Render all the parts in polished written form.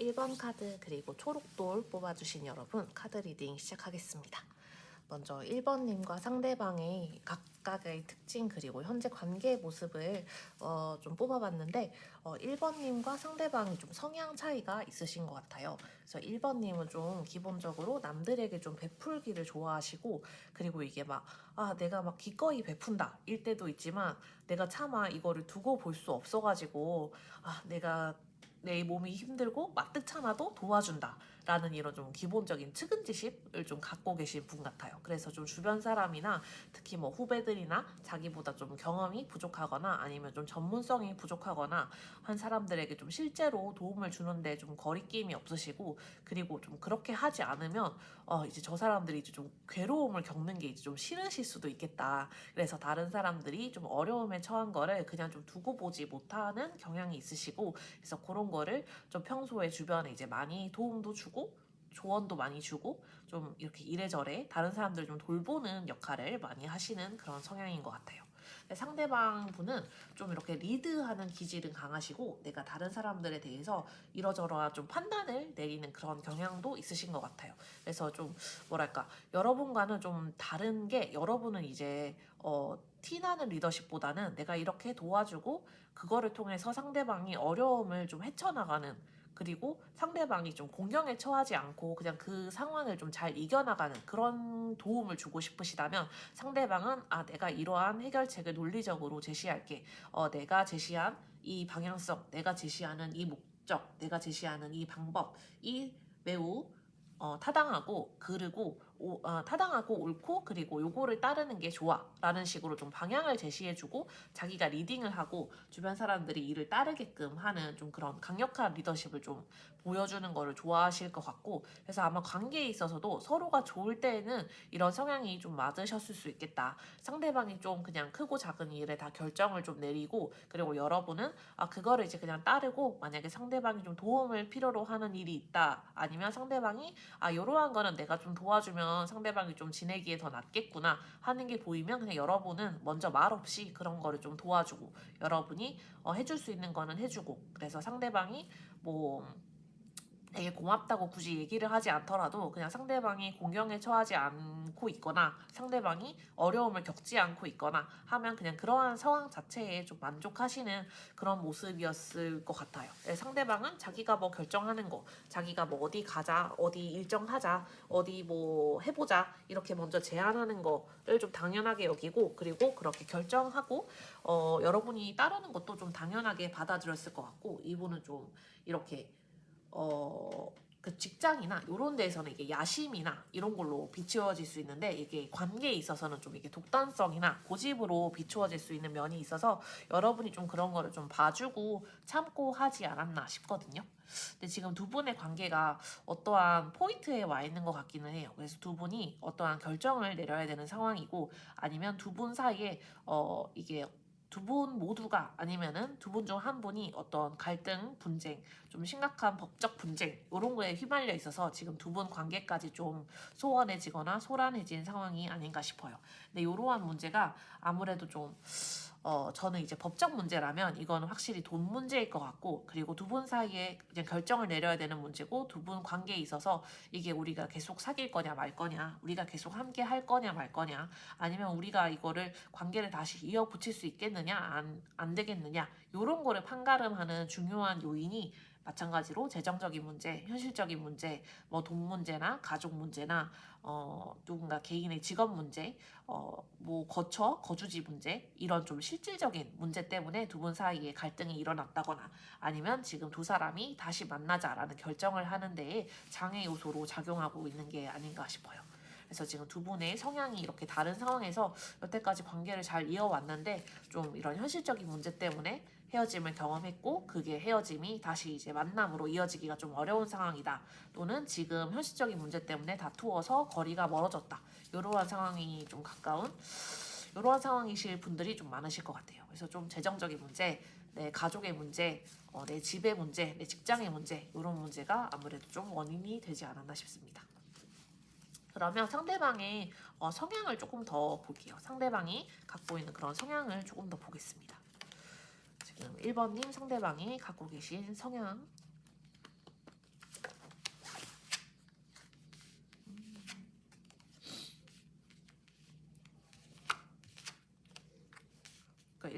1번 카드 그리고 초록돌 뽑아주신 여러분 카드 리딩 시작하겠습니다. 먼저 1번님과 상대방의 각각의 특징 그리고 현재 관계의 모습을 좀 뽑아봤는데 1번님과 상대방이 좀 성향 차이가 있으신 것 같아요. 그래서 1번님은 좀 기본적으로 남들에게 좀 베풀기를 좋아하시고, 그리고 이게 막 내가 막 기꺼이 베푼다 일 때도 있지만 내가 차마 이거를 두고 볼 수 없어가지고 내가 내 몸이 힘들고 마뜩찮아도 도와준다 라는 이런 좀 기본적인 측은지심을 좀 갖고 계신 분 같아요. 그래서 좀 주변 사람이나 특히 뭐 후배들이나 자기보다 좀 경험이 부족하거나 아니면 좀 전문성이 부족하거나 한 사람들에게 좀 실제로 도움을 주는데 좀 거리낌이 없으시고, 그리고 좀 그렇게 하지 않으면 이제 저 사람들이 이제 좀 괴로움을 겪는 게 이제 좀 싫으실 수도 있겠다. 그래서 다른 사람들이 좀 어려움에 처한 거를 그냥 좀 두고 보지 못하는 경향이 있으시고, 그래서 그런 거를 좀 평소에 주변에 이제 많이 도움도 주고 조언도 많이 주고 좀 이렇게 이래저래 다른 사람들을 좀 돌보는 역할을 많이 하시는 그런 성향인 것 같아요. 상대방 분은 좀 이렇게 리드하는 기질은 강하시고 내가 다른 사람들에 대해서 이러저러한 좀 판단을 내리는 그런 경향도 있으신 것 같아요. 그래서 좀 뭐랄까, 여러분과는 좀 다른 게, 여러분은 이제 티나는 리더십보다는 내가 이렇게 도와주고 그거를 통해서 상대방이 어려움을 좀 헤쳐나가는, 그리고 상대방이 좀 공경에 처하지 않고 그냥 그 상황을 좀 잘 이겨나가는 그런 도움을 주고 싶으시다면, 상대방은 내가 이러한 해결책을 논리적으로 제시할게. 내가 제시한 이 방향성, 내가 제시하는 이 목적, 내가 제시하는 이 방법이 매우 타당하고, 그리고 타당하고 옳고, 그리고 요거를 따르는 게 좋아 라는 식으로 좀 방향을 제시해주고 자기가 리딩을 하고 주변 사람들이 이를 따르게끔 하는 좀 그런 강력한 리더십을 좀 보여주는 거를 좋아하실 것 같고, 그래서 아마 관계에 있어서도 서로가 좋을 때에는 이런 성향이 좀 맞으셨을 수 있겠다. 상대방이 좀 그냥 크고 작은 일에 다 결정을 좀 내리고, 그리고 여러분은 그거를 이제 그냥 따르고, 만약에 상대방이 좀 도움을 필요로 하는 일이 있다, 아니면 상대방이 이러한 거는 내가 좀 도와주면 상대방이 좀 지내기에 더 낫겠구나 하는 게 보이면 그냥 여러분은 먼저 말 없이 그런 거를 좀 도와주고, 여러분이 해줄 수 있는 거는 해주고, 그래서 상대방이 뭐 되게 고맙다고 굳이 얘기를 하지 않더라도 그냥 상대방이 공경에 처하지 않고 있거나 상대방이 어려움을 겪지 않고 있거나 하면 그냥 그러한 상황 자체에 좀 만족하시는 그런 모습이었을 것 같아요. 상대방은 자기가 뭐 결정하는 거, 자기가 뭐 어디 가자, 어디 일정 하자, 어디 뭐 해보자 이렇게 먼저 제안하는 거를 좀 당연하게 여기고, 그리고 그렇게 결정하고 여러분이 따르는 것도 좀 당연하게 받아들였을 것 같고, 이분은 좀 이렇게 그 직장이나 이런 데에서는 이게 야심이나 이런 걸로 비추어질 수 있는데, 이게 관계에 있어서는 좀 이게 독단성이나 고집으로 비추어질 수 있는 면이 있어서 여러분이 좀 그런 거를 좀 봐주고 참고 하지 않았나 싶거든요. 근데 지금 두 분의 관계가 어떠한 포인트에 와 있는 것 같기는 해요. 그래서 두 분이 어떠한 결정을 내려야 되는 상황이고, 아니면 두 분 사이에 이게 두 분 모두가, 아니면은 두 분 중 한 분이 어떤 갈등, 분쟁, 좀 심각한 법적 분쟁 이런 거에 휘말려 있어서 지금 두 분 관계까지 좀 소원해지거나 소란해진 상황이 아닌가 싶어요. 근데 이러한 문제가 아무래도 좀 저는 이제 법적 문제라면 이거는 확실히 돈 문제일 것 같고, 그리고 두 분 사이에 그냥 결정을 내려야 되는 문제고, 두 분 관계에 있어서 이게 우리가 계속 사귈 거냐 말 거냐, 우리가 계속 함께 할 거냐 말 거냐, 아니면 우리가 이거를 관계를 다시 이어붙일 수 있겠느냐 안 되겠느냐, 이런 거를 판가름하는 중요한 요인이 마찬가지로 재정적인 문제, 현실적인 문제, 뭐 돈 문제나 가족 문제나 누군가 개인의 직업 문제, 뭐 거주지 문제, 이런 좀 실질적인 문제 때문에 두 분 사이에 갈등이 일어났다거나, 아니면 지금 두 사람이 다시 만나자라는 결정을 하는 데에 장애 요소로 작용하고 있는 게 아닌가 싶어요. 그래서 지금 두 분의 성향이 이렇게 다른 상황에서 여태까지 관계를 잘 이어왔는데, 좀 이런 현실적인 문제 때문에 헤어짐을 경험했고, 그게 헤어짐이 다시 이제 만남으로 이어지기가 좀 어려운 상황이다, 또는 지금 현실적인 문제 때문에 다투어서 거리가 멀어졌다, 이러한 상황이 좀 가까운 이러한 상황이실 분들이 좀 많으실 것 같아요. 그래서 좀 재정적인 문제, 내 가족의 문제, 내 집의 문제, 내 직장의 문제, 이런 문제가 아무래도 좀 원인이 되지 않았나 싶습니다. 그러면 상대방의 성향을 조금 더 볼게요. 상대방이 갖고 있는 그런 성향을 조금 더 보겠습니다. 지금 1번님 상대방이 갖고 계신 성향.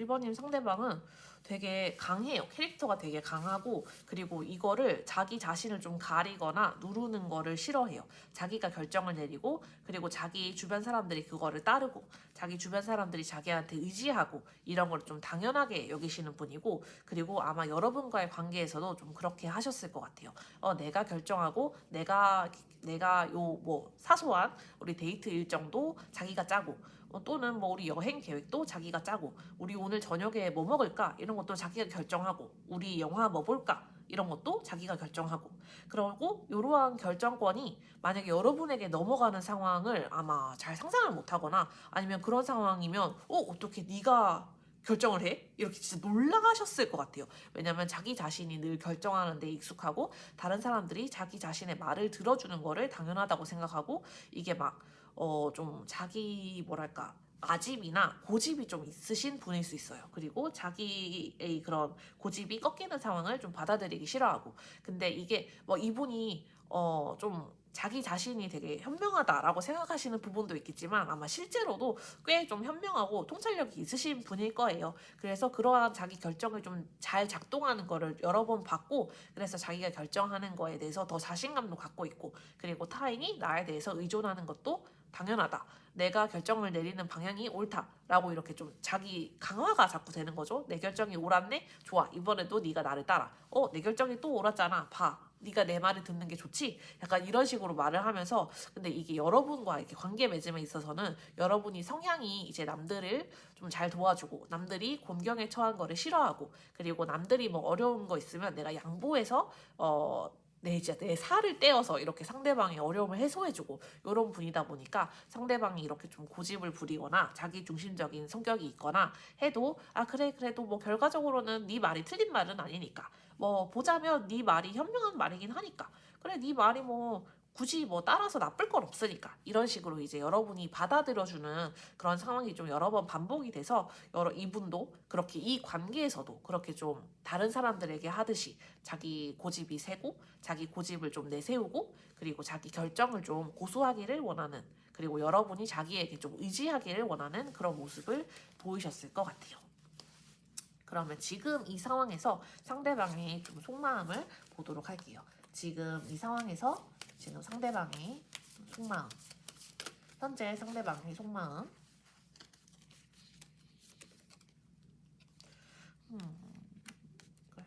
1번님 상대방은 되게 강해요. 캐릭터가 되게 강하고, 그리고 이거를 자기 자신을 좀 가리거나 누르는 거를 싫어해요. 자기가 결정을 내리고, 그리고 자기 주변 사람들이 그거를 따르고, 자기 주변 사람들이 자기한테 의지하고, 이런 걸 좀 당연하게 여기시는 분이고, 그리고 아마 여러분과의 관계에서도 좀 그렇게 하셨을 것 같아요. 내가 결정하고, 내가 요 뭐 사소한 우리 데이트 일정도 자기가 짜고, 또는 뭐 우리 여행 계획도 자기가 짜고, 우리 오늘 저녁에 뭐 먹을까 이런 것도 자기가 결정하고, 우리 영화 뭐 볼까 이런 것도 자기가 결정하고, 그리고 이러한 결정권이 만약에 여러분에게 넘어가는 상황을 아마 잘 상상을 못하거나, 아니면 그런 상황이면 어떻게 네가 결정을 해? 이렇게 진짜 놀라셨을 것 같아요. 왜냐면 자기 자신이 늘 결정하는 데 익숙하고, 다른 사람들이 자기 자신의 말을 들어주는 거를 당연하다고 생각하고, 이게 막 좀 자기 뭐랄까 아집이나 고집이 좀 있으신 분일 수 있어요. 그리고 자기의 그런 고집이 꺾이는 상황을 좀 받아들이기 싫어하고, 근데 이게 뭐 이분이 좀 자기 자신이 되게 현명하다라고 생각하시는 부분도 있겠지만, 아마 실제로도 꽤 좀 현명하고 통찰력이 있으신 분일 거예요. 그래서 그러한 자기 결정을 좀 잘 작동하는 거를 여러 번 봤고, 그래서 자기가 결정하는 거에 대해서 더 자신감도 갖고 있고, 그리고 타인이 나에 대해서 의존하는 것도 당연하다. 내가 결정을 내리는 방향이 옳다라고 이렇게 좀 자기 강화가 자꾸 되는 거죠. 내 결정이 옳았네? 좋아. 이번에도 네가 나를 따라. 내 결정이 또 옳았잖아. 봐. 네가 내 말을 듣는 게 좋지? 약간 이런 식으로 말을 하면서, 근데 이게 여러분과 이렇게 관계 맺음에 있어서는 여러분이 성향이 이제 남들을 좀 잘 도와주고, 남들이 곤경에 처한 거를 싫어하고, 그리고 남들이 뭐 어려운 거 있으면 내가 양보해서 내 살을 떼어서 이렇게 상대방의 어려움을 해소해주고, 이런 분이다 보니까 상대방이 이렇게 좀 고집을 부리거나 자기 중심적인 성격이 있거나 해도, 그래 그래도 뭐 결과적으로는 네 말이 틀린 말은 아니니까, 뭐 보자면 네 말이 현명한 말이긴 하니까, 그래 네 말이 뭐 굳이 뭐 따라서 나쁠 건 없으니까, 이런 식으로 이제 여러분이 받아들여주는 그런 상황이 좀 여러 번 반복이 돼서, 이분도 그렇게 이 관계에서도 그렇게 좀 다른 사람들에게 하듯이 자기 고집이 세고, 자기 고집을 좀 내세우고, 그리고 자기 결정을 좀 고수하기를 원하는, 그리고 여러분이 자기에게 좀 의지하기를 원하는 그런 모습을 보이셨을 것 같아요. 그러면 지금 이 상황에서 상대방의 좀 속마음을 보도록 할게요. 지금 이 상황에서 지금 상대방의 속마음, 현재 상대방의 속마음,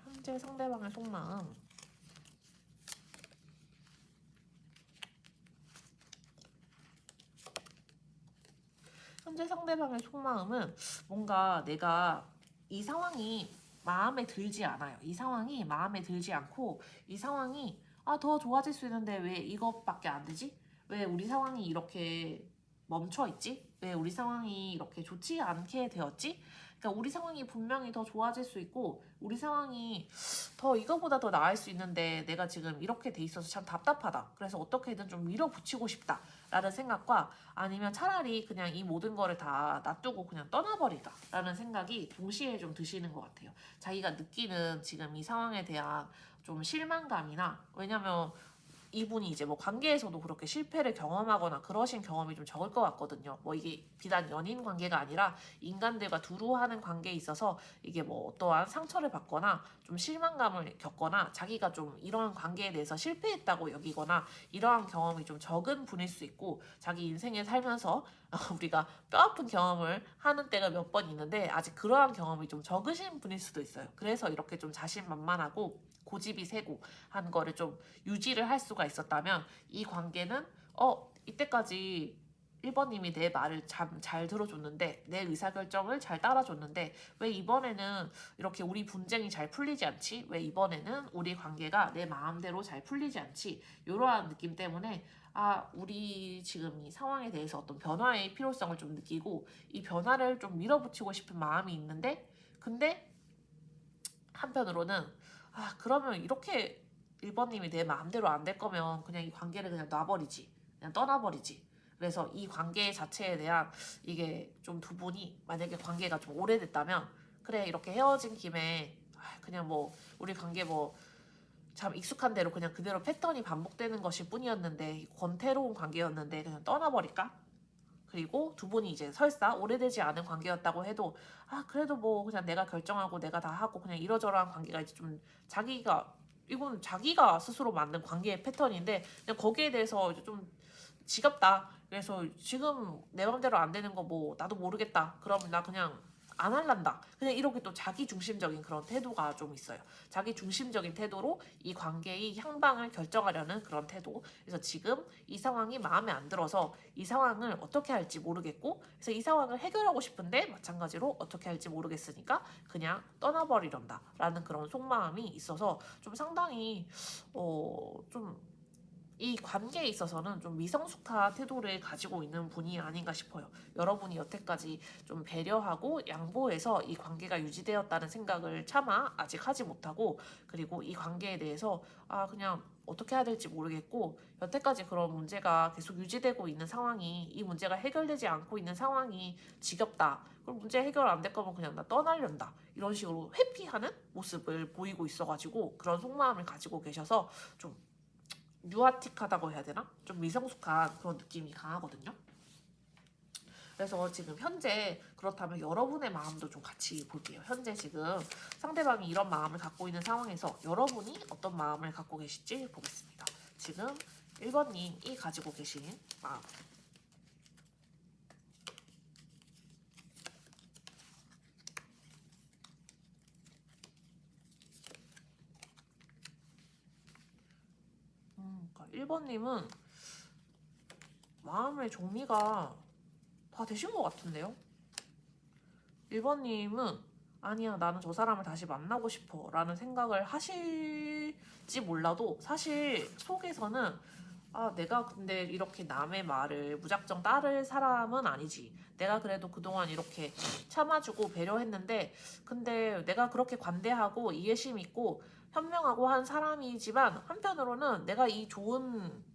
현재 상대방의 속마음, 현재 상대방의 속마음은 뭔가 내가 이 상황이 마음에 들지 않아요. 이 상황이 마음에 들지 않고, 이 상황이 더 좋아질 수 있는데 왜 이것밖에 안 되지? 왜 우리 상황이 이렇게 멈춰 있지? 왜 우리 상황이 이렇게 좋지 않게 되었지? 그러니까 우리 상황이 분명히 더 좋아질 수 있고, 우리 상황이 이거보다 더 나을 수 있는데 내가 지금 이렇게 돼 있어서 참 답답하다. 그래서 어떻게든 좀 밀어붙이고 싶다 라는 생각과, 아니면 차라리 그냥 이 모든 거를 다 놔두고 그냥 떠나버리다 라는 생각이 동시에 좀 드시는 것 같아요. 자기가 느끼는 지금 이 상황에 대한 좀 실망감이나, 왜냐면 이분이 이제 뭐 관계에서도 그렇게 실패를 경험하거나 그러신 경험이 좀 적을 것 같거든요. 뭐 이게 비단 연인 관계가 아니라 인간들과 두루 하는 관계에 있어서 이게 뭐 어떠한 상처를 받거나 좀 실망감을 겪거나, 자기가 좀 이러한 관계에 대해서 실패했다고 여기거나, 이러한 경험이 좀 적은 분일 수 있고, 자기 인생에 살면서 우리가 뼈아픈 경험을 하는 때가 몇 번 있는데 아직 그러한 경험이 좀 적으신 분일 수도 있어요. 그래서 이렇게 좀 자신만만하고 고집이 세고 한 거를 좀 유지를 할 수가 있었다면, 이 관계는 이때까지 1번님이 내 말을 잘 들어줬는데, 내 의사결정을 잘 따라줬는데 왜 이번에는 이렇게 우리 분쟁이 잘 풀리지 않지? 왜 이번에는 우리 관계가 내 마음대로 잘 풀리지 않지? 이러한 느낌 때문에 우리 지금 이 상황에 대해서 어떤 변화의 필요성을 좀 느끼고, 이 변화를 좀 밀어붙이고 싶은 마음이 있는데, 근데 한편으로는 그러면 이렇게 1번님이 내 마음대로 안 될 거면 그냥 이 관계를 그냥 놔버리지, 그냥 떠나버리지. 그래서 이 관계 자체에 대한, 이게 좀 두 분이 만약에 관계가 좀 오래됐다면, 그래 이렇게 헤어진 김에 그냥 뭐 우리 관계 뭐 참 익숙한 대로 그냥 그대로 패턴이 반복되는 것일 뿐이었는데, 권태로운 관계였는데 그냥 떠나버릴까? 그리고 두 분이 이제 설사 오래되지 않은 관계였다고 해도 그래도 뭐 그냥 내가 결정하고 내가 다 하고 그냥 이러저러한 관계가 이제 좀 이건 자기가 스스로 만든 관계의 패턴인데 그냥 거기에 대해서 이제 좀 지겹다. 그래서 지금 내 맘대로 안 되는 거 뭐 나도 모르겠다. 그러면 나 그냥 안 할란다. 그냥 이렇게 또 자기 중심적인 그런 태도가 좀 있어요. 자기 중심적인 태도로 이 관계의 향방을 결정하려는 그런 태도. 그래서 지금 이 상황이 마음에 안 들어서 이 상황을 어떻게 할지 모르겠고, 그래서 이 상황을 해결하고 싶은데 마찬가지로 어떻게 할지 모르겠으니까 그냥 떠나버리련다라는 그런 속마음이 있어서 좀 상당히 좀 이 관계에 있어서는 좀 미성숙한 태도를 가지고 있는 분이 아닌가 싶어요. 여러분이 여태까지 좀 배려하고 양보해서 이 관계가 유지되었다는 생각을 차마 아직 하지 못하고, 그리고 이 관계에 대해서 그냥 어떻게 해야 될지 모르겠고, 여태까지 그런 문제가 계속 유지되고 있는 상황이, 이 문제가 해결되지 않고 있는 상황이 지겹다. 그럼 문제 해결 안 될 거면 그냥 나 떠나련다. 이런 식으로 회피하는 모습을 보이고 있어가지고 그런 속마음을 가지고 계셔서 좀 뉴아틱하다고 해야 되나? 좀 미성숙한 그런 느낌이 강하거든요. 그래서 지금 현재 그렇다면 여러분의 마음도 좀 같이 볼게요. 현재 지금 상대방이 이런 마음을 갖고 있는 상황에서 여러분이 어떤 마음을 갖고 계실지 보겠습니다. 지금 1번님이 가지고 계신 마음. 그러니까 1번님은 마음의 정리가 다 되신 것 같은데요? 1번님은 아니야, 나는 저 사람을 다시 만나고 싶어 라는 생각을 하실지 몰라도 사실 속에서는 내가 근데 이렇게 남의 말을 무작정 따를 사람은 아니지. 내가 그래도 그동안 이렇게 참아주고 배려했는데 근데 내가 그렇게 관대하고 이해심 있고 현명하고 한 사람이지만 한편으로는 내가 이 좋은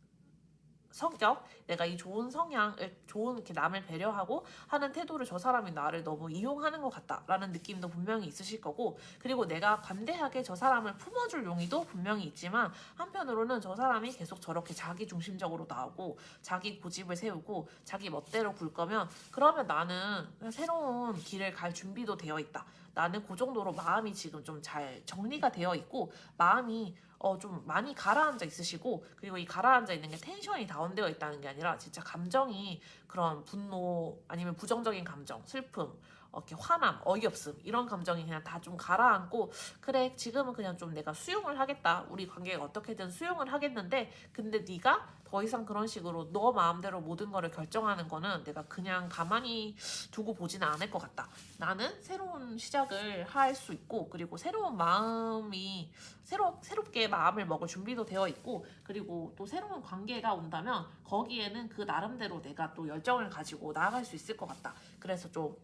성격, 내가 이 좋은 성향을, 좋은 이렇게 남을 배려하고 하는 태도를 저 사람이 나를 너무 이용하는 것 같다라는 느낌도 분명히 있으실 거고, 그리고 내가 관대하게 저 사람을 품어줄 용의도 분명히 있지만 한편으로는 저 사람이 계속 저렇게 자기 중심적으로 나오고 자기 고집을 세우고 자기 멋대로 굴 거면 그러면 나는 새로운 길을 갈 준비도 되어 있다. 나는 그 정도로 마음이 지금 좀 잘 정리가 되어 있고 마음이 좀 많이 가라앉아 있으시고, 그리고 이 가라앉아 있는 게 텐션이 다운되어 있다는 게 아니라 진짜 감정이 그런 분노 아니면 부정적인 감정, 슬픔, 이렇게 화남, 어이없음 이런 감정이 그냥 다 좀 가라앉고 그래 지금은 그냥 좀 내가 수용을 하겠다. 우리 관계가 어떻게든 수용을 하겠는데 근데 네가 더 이상 그런 식으로 너 마음대로 모든 거를 결정하는 거는 내가 그냥 가만히 두고 보지는 않을 것 같다. 나는 새로운 시작을 할 수 있고 그리고 새로운 마음이 새롭게 마음을 먹을 준비도 되어 있고 그리고 또 새로운 관계가 온다면 거기에는 그 나름대로 내가 또 열정을 가지고 나아갈 수 있을 것 같다. 그래서 좀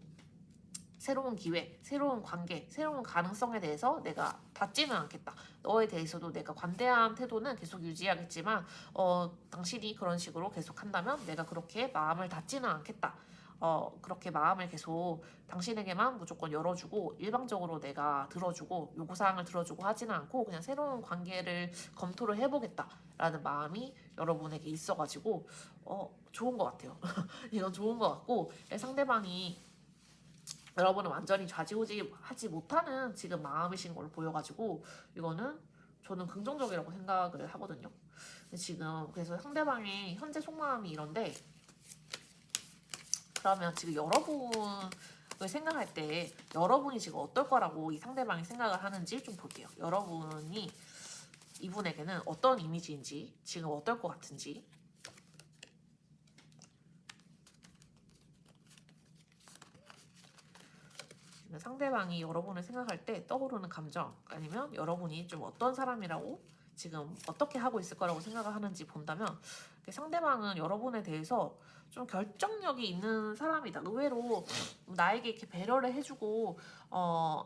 새로운 기회, 새로운 관계, 새로운 가능성에 대해서 내가 닫지는 않겠다. 너에 대해서도 내가 관대한 태도는 계속 유지하겠지만 당신이 그런 식으로 계속 한다면 내가 그렇게 마음을 닫지는 않겠다. 그렇게 마음을 계속 당신에게만 무조건 열어주고 일방적으로 내가 들어주고 요구사항을 들어주고 하지는 않고 그냥 새로운 관계를 검토를 해보겠다라는 마음이 여러분에게 있어가지고 좋은 것 같아요. 이건 좋은 것 같고 상대방이 여러분은 완전히 좌지우지하지 못하는 지금 마음이신 걸로 보여가지고 이거는 저는 긍정적이라고 생각을 하거든요. 근데 지금 그래서 상대방의 현재 속마음이 이런데 그러면 지금 여러분을 생각할 때 여러분이 지금 어떨 거라고 이 상대방이 생각을 하는지 좀 볼게요. 여러분이 이분에게는 어떤 이미지인지 지금 어떨 것 같은지 상대방이 여러분을 생각할 때 떠오르는 감정 아니면 여러분이 좀 어떤 사람이라고 지금 어떻게 하고 있을 거라고 생각을 하는지 본다면 상대방은 여러분에 대해서 좀 결정력이 있는 사람이다. 의외로 나에게 이렇게 배려를 해주고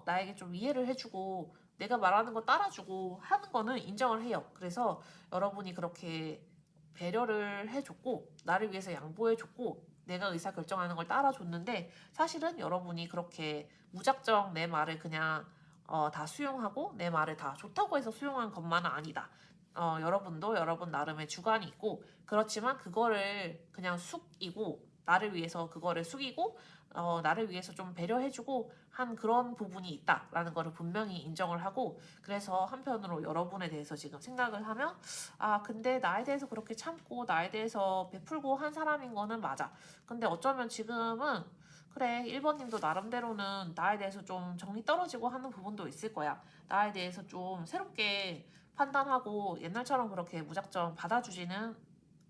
나에게 좀 이해를 해주고 내가 말하는 거 따라주고 하는 거는 인정을 해요. 그래서 여러분이 그렇게 배려를 해줬고 나를 위해서 양보해줬고 내가 의사결정하는 걸 따라줬는데 사실은 여러분이 그렇게 무작정 내 말을 그냥 다 수용하고 내 말을 다 좋다고 해서 수용한 것만은 아니다. 여러분도 여러분 나름의 주관이 있고 그렇지만 그거를 그냥 숙이고 나를 위해서 그거를 숙이고 나를 위해서 좀 배려해주고 한 그런 부분이 있다라는 거를 분명히 인정을 하고, 그래서 한편으로 여러분에 대해서 지금 생각을 하면 근데 나에 대해서 그렇게 참고 나에 대해서 베풀고 한 사람인 거는 맞아. 근데 어쩌면 지금은 그래 1번님도 나름대로는 나에 대해서 좀 정이 떨어지고 하는 부분도 있을 거야. 나에 대해서 좀 새롭게 판단하고 옛날처럼 그렇게 무작정 받아주지는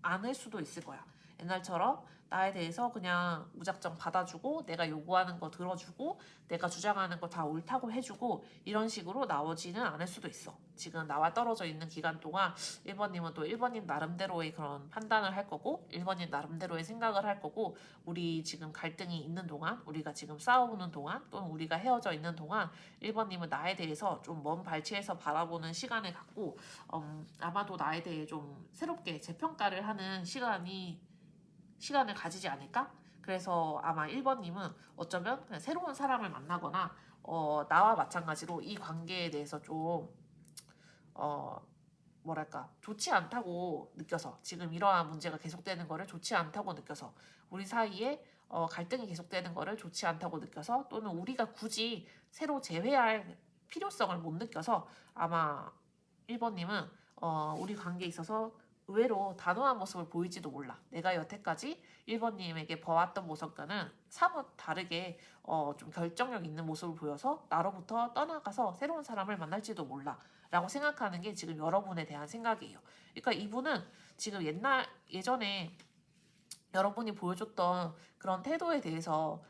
않을 수도 있을 거야. 옛날처럼 나에 대해서 그냥 무작정 받아주고 내가 요구하는 거 들어주고 내가 주장하는 거 다 옳다고 해주고 이런 식으로 나오지는 않을 수도 있어. 지금 나와 떨어져 있는 기간 동안 1번님은 또 1번님 나름대로의 그런 판단을 할 거고 1번님 나름대로의 생각을 할 거고, 우리 지금 갈등이 있는 동안, 우리가 지금 싸우는 동안, 또는 우리가 헤어져 있는 동안 1번님은 나에 대해서 좀 먼 발치에서 바라보는 시간을 갖고 아마도 나에 대해 좀 새롭게 재평가를 하는 시간을 가지지 않을까? 그래서 아마 1번님은 어쩌면 그냥 새로운 사람을 만나거나 나와 마찬가지로 이 관계에 대해서 좀 어, 뭐랄까 좋지 않다고 느껴서, 지금 이러한 문제가 계속되는 거를 좋지 않다고 느껴서, 우리 사이에 갈등이 계속되는 거를 좋지 않다고 느껴서, 또는 우리가 굳이 새로 재회할 필요성을 못 느껴서 아마 1번님은 우리 관계에 있어서 의외로 단호한 모습을 보일지도 몰라. 내가 여태까지 1번님에게 봐왔던 모습과는 사뭇 다르게 좀 결정력 있는 모습을 보여서 나로부터 떠나가서 새로운 사람을 만날지도 몰라 라고 생각하는 게 지금 여러분에 대한 생각이에요. 그러니까 이분은 지금 예전에 여러분이 보여줬던 그런 태도에 대해서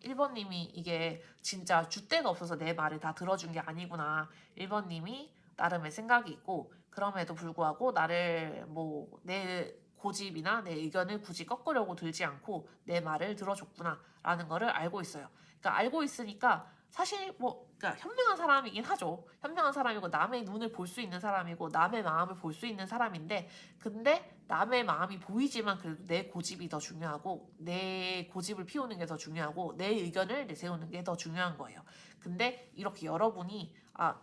1번님이 이게 진짜 줏대가 없어서 내 말을 다 들어준 게 아니구나. 1번님이 나름의 생각이 있고 그럼에도 불구하고 나를 뭐 내 고집이나 내 의견을 굳이 꺾으려고 들지 않고 내 말을 들어줬구나 라는 거를 알고 있어요. 그러니까 알고 있으니까 사실 그러니까 현명한 사람이긴 하죠. 현명한 사람이고 남의 눈을 볼 수 있는 사람이고 남의 마음을 볼 수 있는 사람인데, 근데 남의 마음이 보이지만 그래도 내 고집이 더 중요하고 내 고집을 피우는 게 더 중요하고 내 의견을 내세우는 게 더 중요한 거예요. 근데 이렇게 여러분이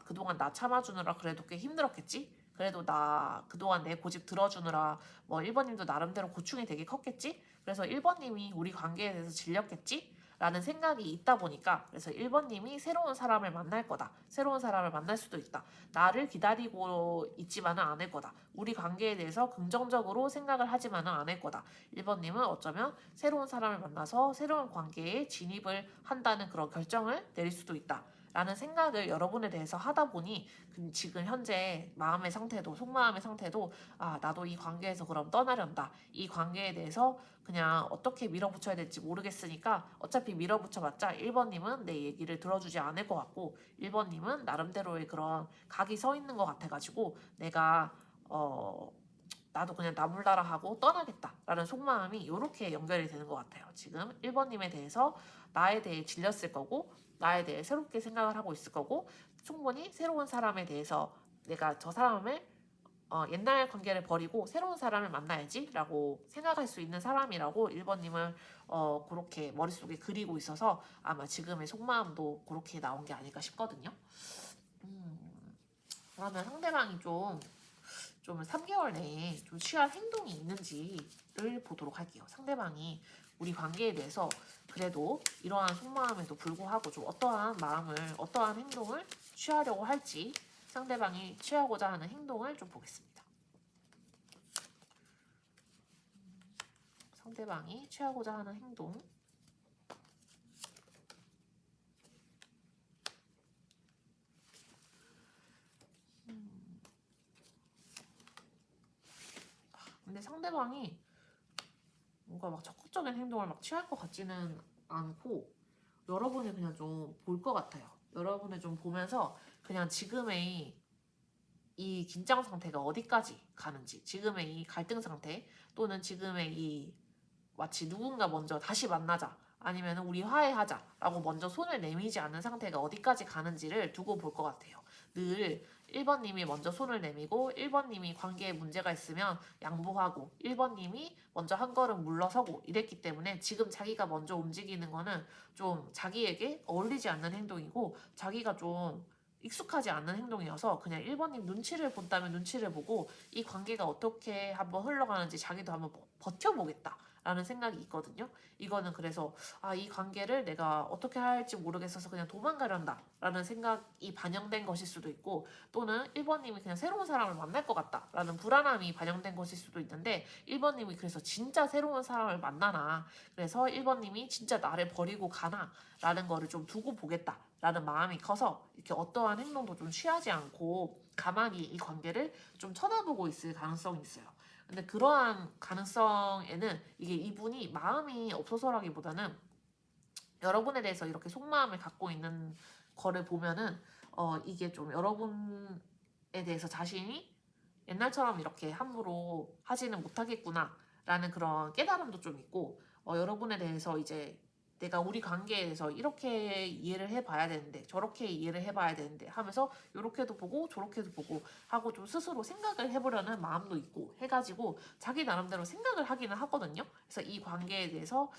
그동안 나 참아주느라 그래도 꽤 힘들었겠지? 그래도 나 그동안 내 고집 들어주느라 1번님도 나름대로 고충이 되게 컸겠지? 그래서 1번님이 우리 관계에 대해서 질렸겠지? 라는 생각이 있다 보니까, 그래서 1번님이 새로운 사람을 만날 거다. 새로운 사람을 만날 수도 있다. 나를 기다리고 있지만은 않을 거다. 우리 관계에 대해서 긍정적으로 생각을 하지만은 않을 거다. 1번님은 어쩌면 새로운 사람을 만나서 새로운 관계에 진입을 한다는 그런 결정을 내릴 수도 있다. 라는 생각을 여러분에 대해서 하다 보니 지금 현재 마음의 상태도, 속마음의 상태도 나도 이 관계에서 그럼 떠나련다. 이 관계에 대해서 그냥 어떻게 밀어붙여야 될지 모르겠으니까 어차피 밀어붙여봤자 1번님은 내 얘기를 들어주지 않을 것 같고 1번님은 나름대로의 그런 각이 서 있는 것 같아가지고 내가 나도 그냥 나몰라라 하고 떠나겠다라는 속마음이 이렇게 연결이 되는 것 같아요. 지금 1번님에 대해서 나에 대해 질렸을 거고 나에 대해 새롭게 생각을 하고 있을 거고, 충분히 새로운 사람에 대해서 내가 저 사람을 옛날 관계를 버리고 새로운 사람을 만나야지 라고 생각할 수 있는 사람이라고 1번님을 그렇게 머릿속에 그리고 있어서 아마 지금의 속마음도 그렇게 나온 게 아닐까 싶거든요. 그러면 상대방이 좀 3개월 내에 좀 취할 행동이 있는지를 보도록 할게요. 상대방이 우리 관계에 대해서 그래도 이러한 속마음에도 불구하고 좀 어떠한 마음을, 어떠한 행동을 취하려고 할지, 상대방이 취하고자 하는 행동을 좀 보겠습니다. 상대방이 취하고자 하는 행동. 근데 상대방이 뭔가 막 적극적인 행동을 막 취할 것 같지는 않고 여러분을 그냥 좀 볼 것 같아요. 여러분을 좀 보면서 그냥 지금의 이 긴장 상태가 어디까지 가는지, 지금의 이 갈등 상태 또는 지금의 이 마치 누군가 먼저 다시 만나자 아니면 우리 화해하자 라고 먼저 손을 내미지 않는 상태가 어디까지 가는지를 두고 볼 것 같아요. 늘 1번님이 먼저 손을 내미고 1번님이 관계에 문제가 있으면 양보하고 1번님이 먼저 한 걸음 물러서고 이랬기 때문에 지금 자기가 먼저 움직이는 거는 좀 자기에게 어울리지 않는 행동이고 자기가 좀 익숙하지 않는 행동이어서 그냥 1번님 눈치를 본다면 눈치를 보고 이 관계가 어떻게 한번 흘러가는지 자기도 한번 버텨보겠다 라는 생각이 있거든요. 이거는 그래서 이 관계를 내가 어떻게 할지 모르겠어서 그냥 도망가련다 라는 생각이 반영된 것일 수도 있고, 또는 1번님이 그냥 새로운 사람을 만날 것 같다 라는 불안함이 반영된 것일 수도 있는데, 1번님이 그래서 진짜 새로운 사람을 만나나, 그래서 1번님이 진짜 나를 버리고 가나 라는 거를 좀 두고 보겠다 라는 마음이 커서 이렇게 어떠한 행동도 좀 취하지 않고 가만히 이 관계를 좀 쳐다보고 있을 가능성이 있어요. 근데 그러한 가능성에는 이게 이분이 마음이 없어서라기보다는 여러분에 대해서 이렇게 속마음을 갖고 있는 거를 보면은 이게 좀 여러분에 대해서 자신이 옛날처럼 이렇게 함부로 하지는 못하겠구나 라는 그런 깨달음도 좀 있고, 여러분에 대해서 이제 내가 우리 관계에 대해서 이렇게 이해를 해봐야 되는데 저렇게 이해를 해봐야 되는데 하면서 이렇게도 보고 저렇게도 보고 하고 좀 스스로 생각을 해보려는 마음도 있고 해가지고 자기 나름대로 생각을 하기는 하거든요. 그래서 이 관계에 대해서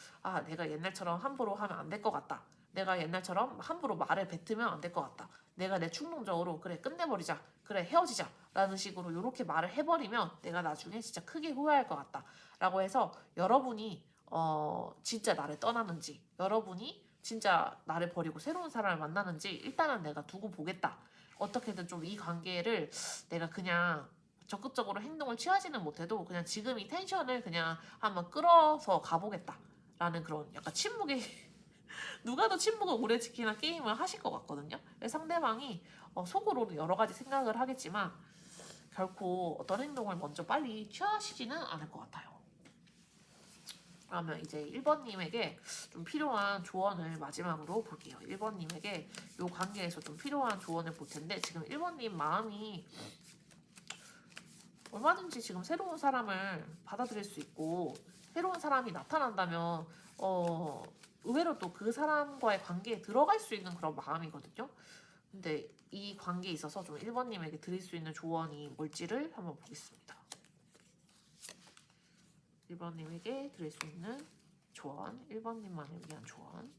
내가 옛날처럼 함부로 하면 안 될 것 같다, 내가 옛날처럼 함부로 말을 뱉으면 안 될 것 같다, 내가 내 충동적으로 그래 끝내버리자, 그래 헤어지자 라는 식으로 이렇게 말을 해버리면 내가 나중에 진짜 크게 후회할 것 같다 라고 해서, 여러분이 진짜 나를 떠나는지, 여러분이 진짜 나를 버리고 새로운 사람을 만나는지 일단은 내가 두고 보겠다, 어떻게든 좀 이 관계를 내가 그냥 적극적으로 행동을 취하지는 못해도 그냥 지금 이 텐션을 그냥 한번 끌어서 가보겠다 라는 그런 약간 침묵의 누가 더 침묵을 오래 지키나 게임을 하실 것 같거든요. 상대방이 속으로 여러 가지 생각을 하겠지만 결코 어떤 행동을 먼저 빨리 취하시지는 않을 것 같아요. 그러면 이제 1번님에게 좀 필요한 조언을 마지막으로 볼게요. 1번님에게 이 관계에서 좀 필요한 조언을 볼 텐데, 지금 1번님 마음이 얼마든지 지금 새로운 사람을 받아들일 수 있고, 새로운 사람이 나타난다면 의외로 또 그 사람과의 관계에 들어갈 수 있는 그런 마음이거든요. 근데 이 관계에 있어서 좀 1번님에게 드릴 수 있는 조언이 뭘지를 한번 보겠습니다. 1번님에게 드릴 수 있는 조언, 1번님만을 위한 조언.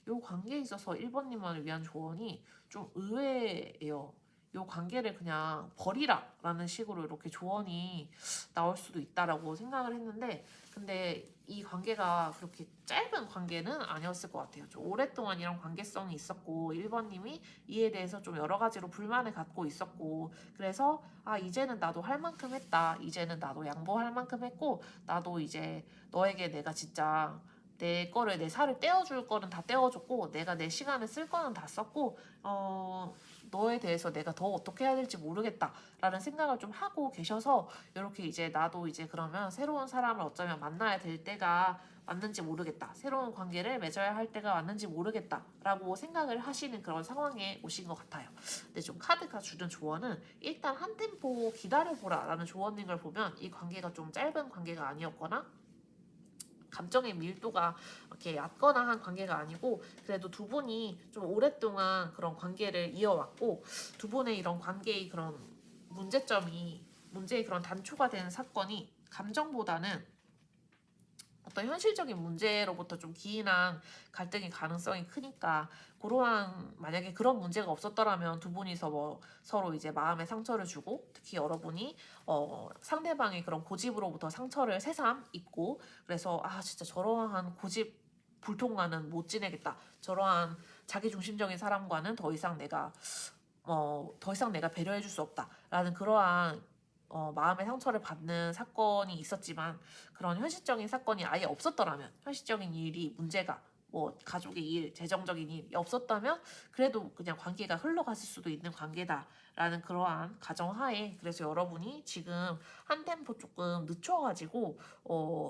이 관계에 있어서 1번님만을 위한 조언이 좀 의외예요. 이 관계를 그냥 버리라 라는 식으로 이렇게 조언이 나올 수도 있다라고 생각을 했는데, 근데 이 관계가 그렇게 짧은 관계는 아니었을 것 같아요. 좀 오랫동안 이런 관계성이 있었고 1번님이 이에 대해서 좀 여러 가지로 불만을 갖고 있었고, 그래서 이제는 나도 할 만큼 했다, 이제는 나도 양보할 만큼 했고, 나도 이제 너에게 내가 진짜 내 거를, 내 살을 떼어줄 거는 다 떼어줬고, 내가 내 시간을 쓸 거는 다 썼고, 너에 대해서 내가 더 어떻게 해야 될지 모르겠다 라는 생각을 좀 하고 계셔서, 이렇게 이제 나도 이제 그러면 새로운 사람을 어쩌면 만나야 될 때가 왔는지 모르겠다, 새로운 관계를 맺어야 할 때가 왔는지 모르겠다 라고 생각을 하시는 그런 상황에 오신 것 같아요. 근데 좀 카드가 주는 조언은 일단 한 템포 기다려보라 라는 조언인 걸 보면, 이 관계가 좀 짧은 관계가 아니었거나 감정의 밀도가 이렇게 얕거나 한 관계가 아니고, 그래도 두 분이 좀 오랫동안 그런 관계를 이어왔고, 두 분의 이런 관계의 그런 문제의 그런 단초가 된 사건이 감정보다는 어떤 현실적인 문제로부터 좀 기인한 갈등의 가능성이 크니까, 그러한 만약에 그런 문제가 없었더라면 두 분이서 뭐 서로 이제 마음에 상처를 주고, 특히 여러분이 상대방의 그런 고집으로부터 상처를 새삼 입고, 그래서 진짜 저러한 고집 불통과는 못 지내겠다, 저러한 자기중심적인 사람과는 더 이상 내가 배려해줄 수 없다라는 그러한 마음의 상처를 받는 사건이 있었지만, 그런 현실적인 사건이 아예 없었더라면, 현실적인 일이 문제가 뭐 가족의 일, 재정적인 일이 없었다면 그래도 그냥 관계가 흘러갔을 수도 있는 관계다라는 그러한 가정하에, 그래서 여러분이 지금 한 템포 조금 늦춰가지고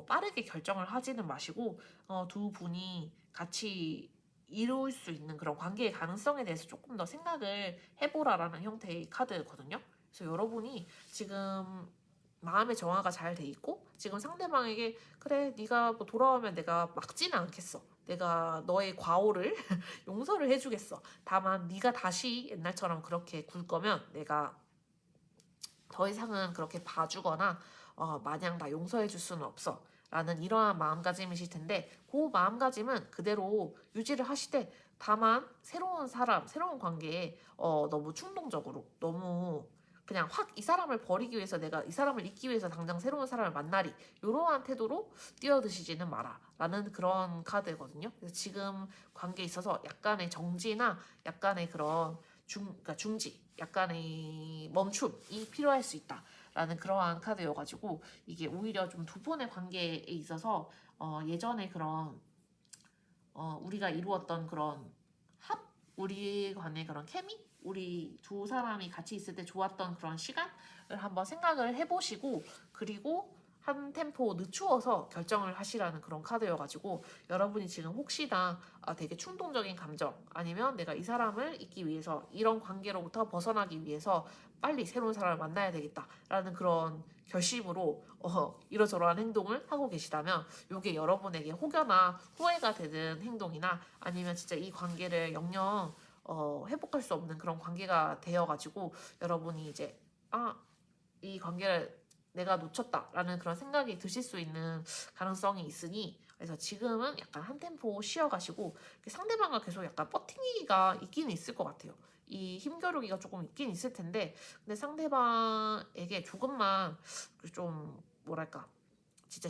빠르게 결정을 하지는 마시고 두 분이 같이 이룰 수 있는 그런 관계의 가능성에 대해서 조금 더 생각을 해보라라는 형태의 카드거든요. 그래서 여러분이 지금 마음의 정화가 잘 돼 있고, 지금 상대방에게 그래 네가 뭐 돌아오면 내가 막지는 않겠어, 내가 너의 과오를 용서를 해주겠어, 다만 네가 다시 옛날처럼 그렇게 굴 거면 내가 더 이상은 그렇게 봐주거나 마냥 나 용서해 줄 수는 없어 라는 이러한 마음가짐이실 텐데 그 마음가짐은 그대로 유지를 하시되 다만 새로운 사람, 새로운 관계에 너무 충동적으로 너무 그냥 확 이 사람을 버리기 위해서 내가 이 사람을 잊기 위해서 당장 새로운 사람을 만나리 이러한 태도로 뛰어드시지는 마라 라는 그런 카드거든요. 그래서 지금 관계에 있어서 약간의 약간의 그런 그러니까 중지, 약간의 멈춤이 필요할 수 있다라는 그러한 카드여가지고 이게 오히려 좀 두 분의 관계에 있어서 예전에 그런 우리가 이루었던 그런 우리 간의 그런 케미, 우리 두 사람이 같이 있을 때 좋았던 그런 시간을 한번 생각을 해보시고 그리고 한 템포 늦추어서 결정을 하시라는 그런 카드여가지고 여러분이 지금 혹시나 되게 충동적인 감정 아니면 내가 이 사람을 잊기 위해서 이런 관계로부터 벗어나기 위해서 빨리 새로운 사람을 만나야 되겠다라는 그런 결심으로 이러저러한 행동을 하고 계시다면 이게 여러분에게 혹여나 후회가 되는 행동이나 아니면 진짜 이 관계를 영영 회복할 수 없는 그런 관계가 되어가지고 여러분이 이제 이 관계를 내가 놓쳤다라는 그런 생각이 드실 수 있는 가능성이 있으니 그래서 지금은 약간 한 템포 쉬어가시고 상대방과 계속 약간 버티기가 있긴 있을 것 같아요. 이 힘겨루기가 조금 있긴 있을 텐데 근데 상대방에게 조금만 좀 뭐랄까 진짜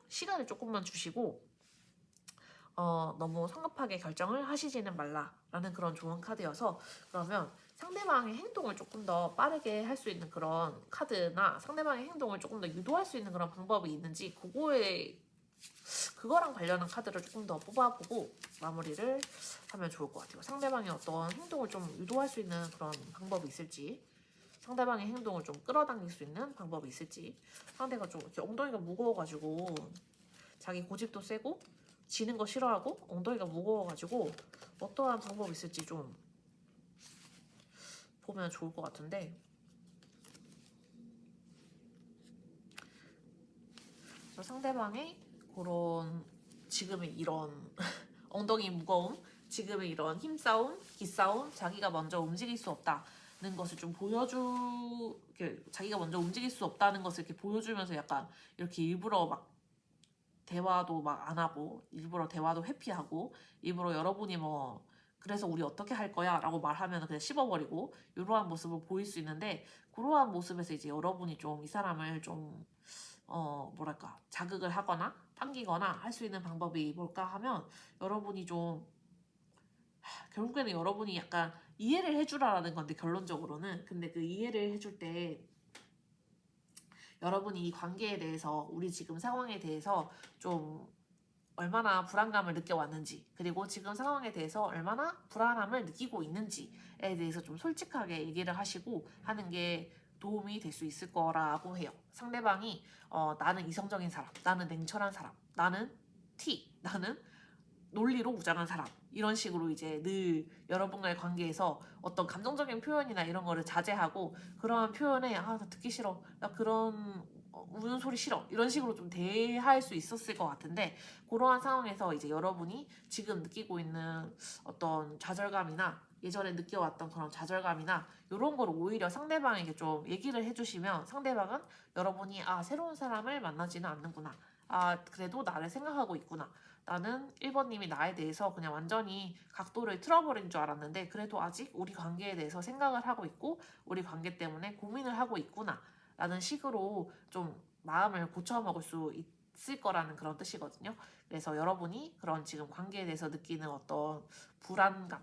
시간을 조금만 주시고 너무 성급하게 결정을 하시지는 말라라는 그런 좋은 카드여서 그러면 상대방의 행동을 조금 더 빠르게 할 수 있는 그런 카드나 상대방의 행동을 조금 더 유도할 수 있는 그런 방법이 있는지 그거랑 관련한 카드를 조금 더 뽑아보고 마무리를 하면 좋을 것 같아요. 상대방의 어떤 행동을 좀 유도할 수 있는 그런 방법이 있을지 상대방의 행동을 좀 끌어당길 수 있는 방법이 있을지 상대가 좀 이렇게 엉덩이가 무거워가지고 자기 고집도 세고 지는 거 싫어하고 엉덩이가 무거워가지고 어떠한 방법이 있을지 좀 보면 좋을 것 같은데 상대방의 그런 지금의 이런 엉덩이 무거움 지금의 이런 힘싸움, 기싸움 자기가 먼저 움직일 수 없다는 것을 좀 자기가 먼저 움직일 수 없다는 것을 이렇게 보여주면서 약간 이렇게 일부러 막 대화도 막 안 하고 일부러 대화도 회피하고 일부러 여러분이 뭐 그래서 우리 어떻게 할 거야 라고 말하면 그냥 씹어버리고 이러한 모습을 보일 수 있는데 그러한 모습에서 이제 여러분이 좀 이 사람을 좀 뭐랄까 자극을 하거나 당기거나 할 수 있는 방법이 뭘까 하면 여러분이 좀 결국에는 여러분이 약간 이해를 해주라라는 건데 결론적으로는 근데 그 이해를 해줄 때 여러분이 이 관계에 대해서 우리 지금 상황에 대해서 좀 얼마나 불안감을 느껴왔는지 그리고 지금 상황에 대해서 얼마나 불안함을 느끼고 있는지에 대해서 좀 솔직하게 얘기를 하시고 하는 게 도움이 될 수 있을 거라고 해요. 상대방이 나는 이성적인 사람, 나는 냉철한 사람, 나는 나는 논리로 무장한 사람 이런 식으로 이제 늘 여러분과의 관계에서 어떤 감정적인 표현이나 이런 거를 자제하고 그런 표현에 나 듣기 싫어 나 그런 우는 소리 싫어 이런 식으로 좀 대할 수 있었을 것 같은데 그러한 상황에서 이제 여러분이 지금 느끼고 있는 어떤 좌절감이나 예전에 느껴왔던 그런 좌절감이나 이런 걸 오히려 상대방에게 좀 얘기를 해주시면 상대방은 여러분이 새로운 사람을 만나지는 않는구나 그래도 나를 생각하고 있구나 나는 1번님이 나에 대해서 그냥 완전히 각도를 틀어버린 줄 알았는데 그래도 아직 우리 관계에 대해서 생각을 하고 있고 우리 관계 때문에 고민을 하고 있구나 라는 식으로 좀 마음을 고쳐먹을 수 있을 거라는 그런 뜻이거든요. 그래서 여러분이 그런 지금 관계에 대해서 느끼는 어떤 불만감,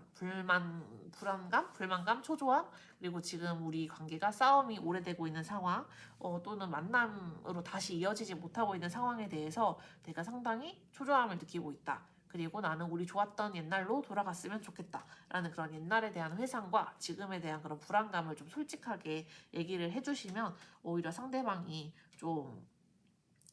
초조함 그리고 지금 우리 관계가 싸움이 오래되고 있는 상황 또는 만남으로 다시 이어지지 못하고 있는 상황에 대해서 내가 상당히 초조함을 느끼고 있다. 그리고 나는 우리 좋았던 옛날로 돌아갔으면 좋겠다. 라는 그런 옛날에 대한 회상과 지금에 대한 그런 불안감을 좀 솔직하게 얘기를 해주시면 오히려 상대방이 좀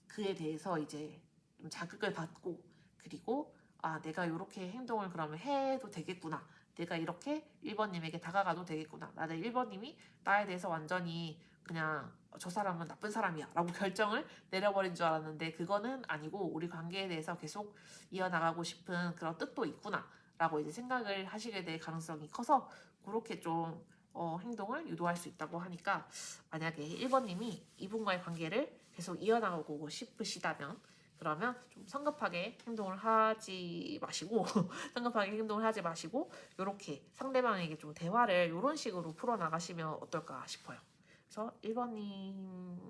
그에 대해서 이제 좀 자극을 받고 그리고 내가 이렇게 행동을 그러면 해도 되겠구나. 내가 이렇게 1번님에게 다가가도 되겠구나. 나는 1번님이 나에 대해서 완전히 그냥 저 사람은 나쁜 사람이야 라고 결정을 내려버린 줄 알았는데 그거는 아니고 우리 관계에 대해서 계속 이어나가고 싶은 그런 뜻도 있구나 라고 이제 생각을 하시게 될 가능성이 커서 그렇게 좀 행동을 유도할 수 있다고 하니까 만약에 1번님이 이분과의 관계를 계속 이어나가고 싶으시다면 그러면 좀 성급하게 행동을 하지 마시고 성급하게 행동을 하지 마시고 이렇게 상대방에게 좀 대화를 이런 식으로 풀어나가시면 어떨까 싶어요. 그래서 1번님이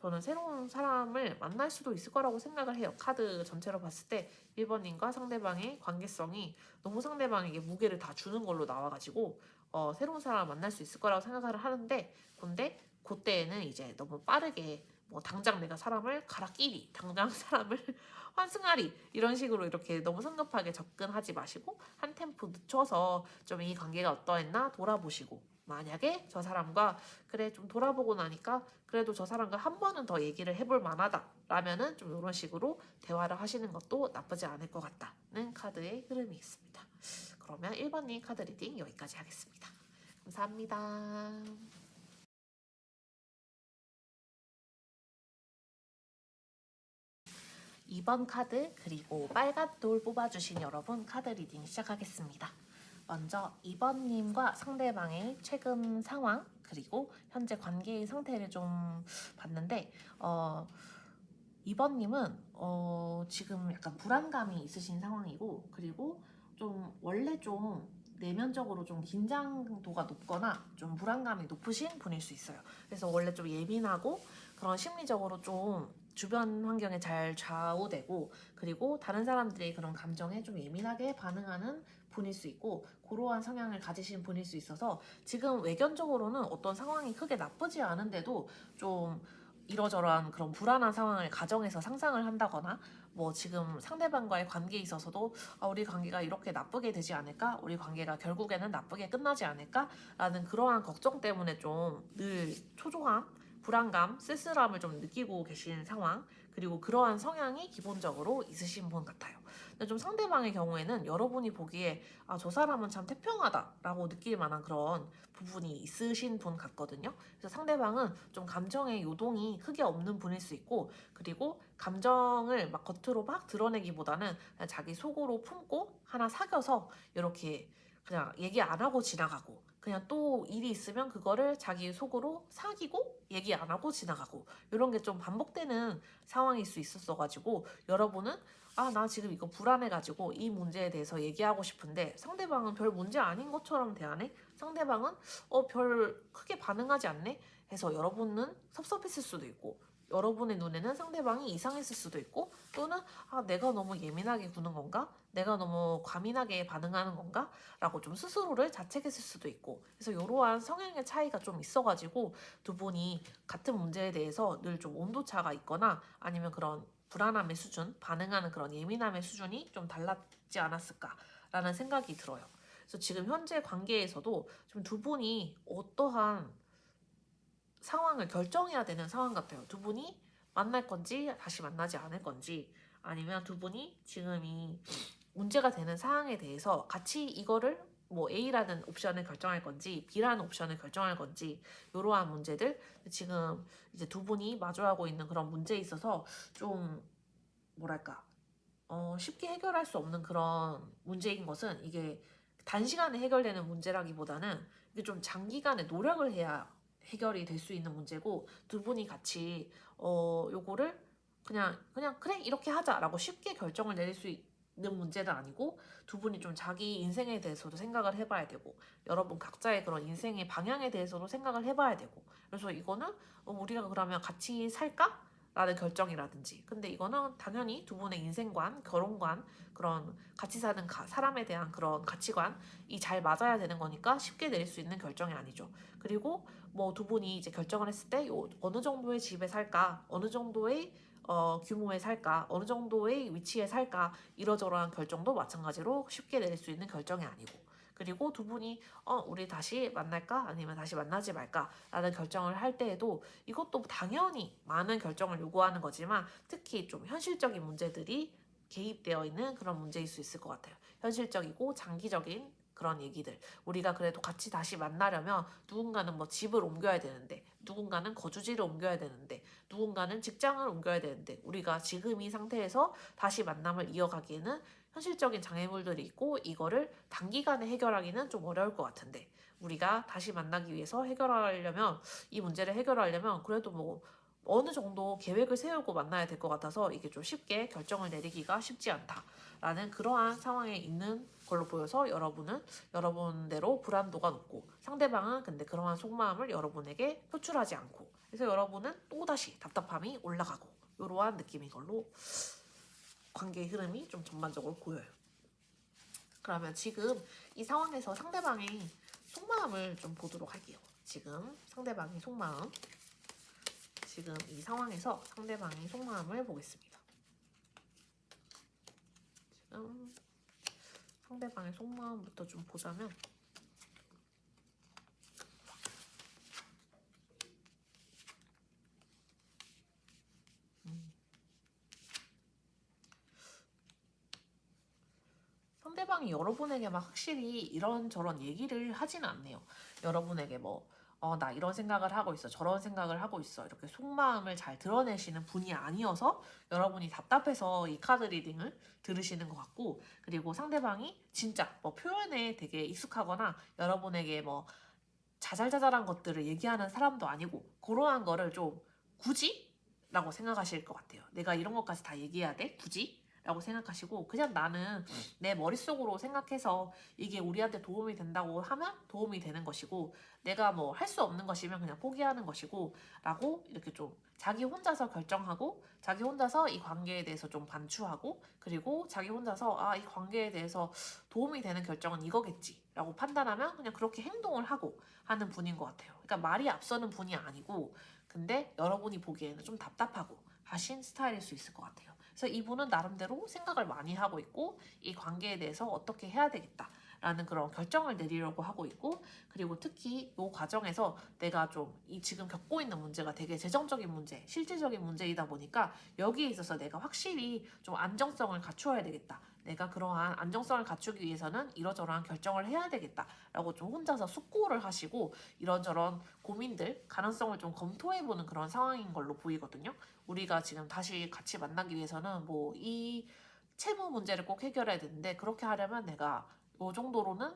저는 새로운 사람을 만날 수도 있을 거라고 생각을 해요. 카드 전체로 봤을 때 1번님과 상대방의 관계성이 너무 상대방에게 무게를 다 주는 걸로 나와가지고 새로운 사람을 만날 수 있을 거라고 생각을 하는데, 근데 그때에는 이제 너무 빠르게 뭐 당장 내가 사람을 갈아끼리, 당장 사람을 환승하리 이런 식으로 이렇게 너무 성급하게 접근하지 마시고 한 템포 늦춰서 좀 이 관계가 어떠했나 돌아보시고, 만약에 저 사람과 그래 좀 돌아보고 나니까 그래도 저 사람과 한 번은 더 얘기를 해볼 만하다 라면은 좀 이런 식으로 대화를 하시는 것도 나쁘지 않을 것 같다는 카드의 흐름이 있습니다. 그러면 1번님 카드 리딩 여기까지 하겠습니다. 감사합니다. 2번 카드 그리고 빨간 돌 뽑아주신 여러분 카드 리딩 시작하겠습니다. 먼저 2번님과 상대방의 최근 상황 그리고 현재 관계의 상태를 좀 봤는데 2번님은 지금 약간 불안감이 있으신 상황이고, 그리고 좀 원래 좀 내면적으로 좀 긴장도가 높거나 좀 불안감이 높으신 분일 수 있어요. 그래서 원래 좀 예민하고 그런 심리적으로 좀 주변 환경에 잘 좌우되고, 그리고 다른 사람들의 그런 감정에 좀 예민하게 반응하는 분일 수 있고, 그러한 성향을 가지신 분일 수 있어서 지금 외견적으로는 어떤 상황이 크게 나쁘지 않은데도 좀 이러저러한 그런 불안한 상황을 가정에서 상상을 한다거나, 뭐 지금 상대방과의 관계에 있어서도 우리 관계가 이렇게 나쁘게 되지 않을까? 우리 관계가 결국에는 나쁘게 끝나지 않을까? 라는 그러한 걱정 때문에 좀 늘 초조함, 불안감, 쓸쓸함을 좀 느끼고 계신 상황, 그리고 그러한 성향이 기본적으로 있으신 분 같아요. 근데 좀 상대방의 경우에는 여러분이 보기에 저 사람은 참 태평하다라고 느낄 만한 그런 부분이 있으신 분 같거든요. 그래서 상대방은 좀 감정의 요동이 크게 없는 분일 수 있고, 그리고 감정을 막 겉으로 막 드러내기보다는 그냥 자기 속으로 품고 하나 사겨서 이렇게 그냥 얘기 안 하고 지나가고, 그냥 또 일이 있으면 그거를 자기 속으로 사귀고 얘기 안 하고 지나가고, 이런 게 좀 반복되는 상황일 수 있었어가지고 여러분은 나 지금 이거 불안해가지고 이 문제에 대해서 얘기하고 싶은데 상대방은 별 문제 아닌 것처럼 대하네? 상대방은 별 크게 반응하지 않네? 해서 여러분은 섭섭했을 수도 있고, 여러분의 눈에는 상대방이 이상했을 수도 있고, 또는 내가 너무 예민하게 구는 건가? 내가 너무 과민하게 반응하는 건가? 라고 좀 스스로를 자책했을 수도 있고, 그래서 이러한 성향의 차이가 좀 있어가지고 두 분이 같은 문제에 대해서 늘 좀 온도차가 있거나 아니면 그런 불안함의 수준, 반응하는 그런 예민함의 수준이 좀 달랐지 않았을까라는 생각이 들어요. 그래서 지금 현재 관계에서도 좀 두 분이 어떠한 상황을 결정해야 되는 상황 같아요. 두 분이 만날 건지 다시 만나지 않을 건지, 아니면 두 분이 지금 이 문제가 되는 상황에 대해서 같이 이거를 뭐 A라는 옵션을 결정할 건지 B라는 옵션을 결정할 건지, 이러한 문제들, 지금 이제 두 분이 마주하고 있는 그런 문제에 있어서 좀 뭐랄까 쉽게 해결할 수 없는 그런 문제인 것은, 이게 단시간에 해결되는 문제라기보다는 이게 좀 장기간의 노력을 해야 해결이 될 수 있는 문제고, 두 분이 같이 요거를 그냥 그래 이렇게 하자라고 쉽게 결정을 내릴 수 있는 문제는 아니고, 두 분이 좀 자기 인생에 대해서도 생각을 해봐야 되고, 여러분 각자의 그런 인생의 방향에 대해서도 생각을 해봐야 되고, 그래서 이거는 우리가 그러면 같이 살까? 라는 결정이라든지, 근데 이거는 당연히 두 분의 인생관, 결혼관, 그런 같이 사는 사람에 대한 그런 가치관이 잘 맞아야 되는 거니까 쉽게 내릴 수 있는 결정이 아니죠. 그리고 뭐 두 분이 이제 결정을 했을 때 어느 정도의 집에 살까, 어느 정도의 규모에 살까, 어느 정도의 위치에 살까, 이러저러한 결정도 마찬가지로 쉽게 내릴 수 있는 결정이 아니고, 그리고 두 분이 우리 다시 만날까 아니면 다시 만나지 말까 라는 결정을 할 때에도 이것도 당연히 많은 결정을 요구하는 거지만, 특히 좀 현실적인 문제들이 개입되어 있는 그런 문제일 수 있을 것 같아요. 현실적이고 장기적인 그런 얘기들, 우리가 그래도 같이 다시 만나려면 누군가는 뭐 집을 옮겨야 되는데, 누군가는 거주지를 옮겨야 되는데, 누군가는 직장을 옮겨야 되는데, 우리가 지금 이 상태에서 다시 만남을 이어가기에는 현실적인 장애물들이 있고, 이거를 단기간에 해결하기는 좀 어려울 것 같은데, 우리가 다시 만나기 위해서 해결하려면, 이 문제를 해결하려면 그래도 뭐 어느 정도 계획을 세우고 만나야 될 것 같아서 이게 좀 쉽게 결정을 내리기가 쉽지 않다라는 그러한 상황에 있는 걸로 보여서 여러분은 여러분대로 불안도가 높고 상대방은 근데 그러한 속마음을 여러분에게 표출하지 않고 그래서 여러분은 또다시 답답함이 올라가고 이러한 느낌인 걸로 관계의 흐름이 좀 전반적으로 보여요. 그러면 지금 이 상황에서 상대방의 속마음을 좀 보도록 할게요. 지금 상대방의 속마음 지금 이 상황에서 상대방의 속마음을 보겠습니다. 지금 상대방의 속마음부터 좀 보자면 상대방이 여러분에게 막 확실히 이런저런 얘기를 하지는 않네요. 여러분에게 뭐 나 이런 생각을 하고 있어. 저런 생각을 하고 있어. 이렇게 속마음을 잘 드러내시는 분이 아니어서 여러분이 답답해서 이 카드 리딩을 들으시는 것 같고 그리고 상대방이 진짜 뭐 표현에 되게 익숙하거나 여러분에게 뭐 자잘자잘한 것들을 얘기하는 사람도 아니고 그러한 거를 좀 굳이? 라고 생각하실 것 같아요. 내가 이런 것까지 다 얘기해야 돼? 굳이? 라고 생각하시고 그냥 나는 내 머릿속으로 생각해서 이게 우리한테 도움이 된다고 하면 도움이 되는 것이고 내가 뭐 할 수 없는 것이면 그냥 포기하는 것이고 라고 이렇게 좀 자기 혼자서 결정하고 자기 혼자서 이 관계에 대해서 좀 반추하고 그리고 자기 혼자서 이 관계에 대해서 도움이 되는 결정은 이거겠지 라고 판단하면 그냥 그렇게 행동을 하고 하는 분인 것 같아요. 그러니까 말이 앞서는 분이 아니고 근데 여러분이 보기에는 좀 답답하고 하신 스타일일 수 있을 것 같아요. 그래서 이분은 나름대로 생각을 많이 하고 있고 이 관계에 대해서 어떻게 해야 되겠다라는 그런 결정을 내리려고 하고 있고 그리고 특히 이 과정에서 내가 좀 이 지금 겪고 있는 문제가 되게 재정적인 문제, 실질적인 문제이다 보니까 여기에 있어서 내가 확실히 좀 안정성을 갖추어야 되겠다. 내가 그러한 안정성을 갖추기 위해서는 이러저러한 결정을 해야 되겠다라고 좀 혼자서 숙고를 하시고 이런저런 고민들, 가능성을 좀 검토해보는 그런 상황인 걸로 보이거든요. 우리가 지금 다시 같이 만나기 위해서는 뭐 이 채무 문제를 꼭 해결해야 되는데 그렇게 하려면 내가 요 정도로는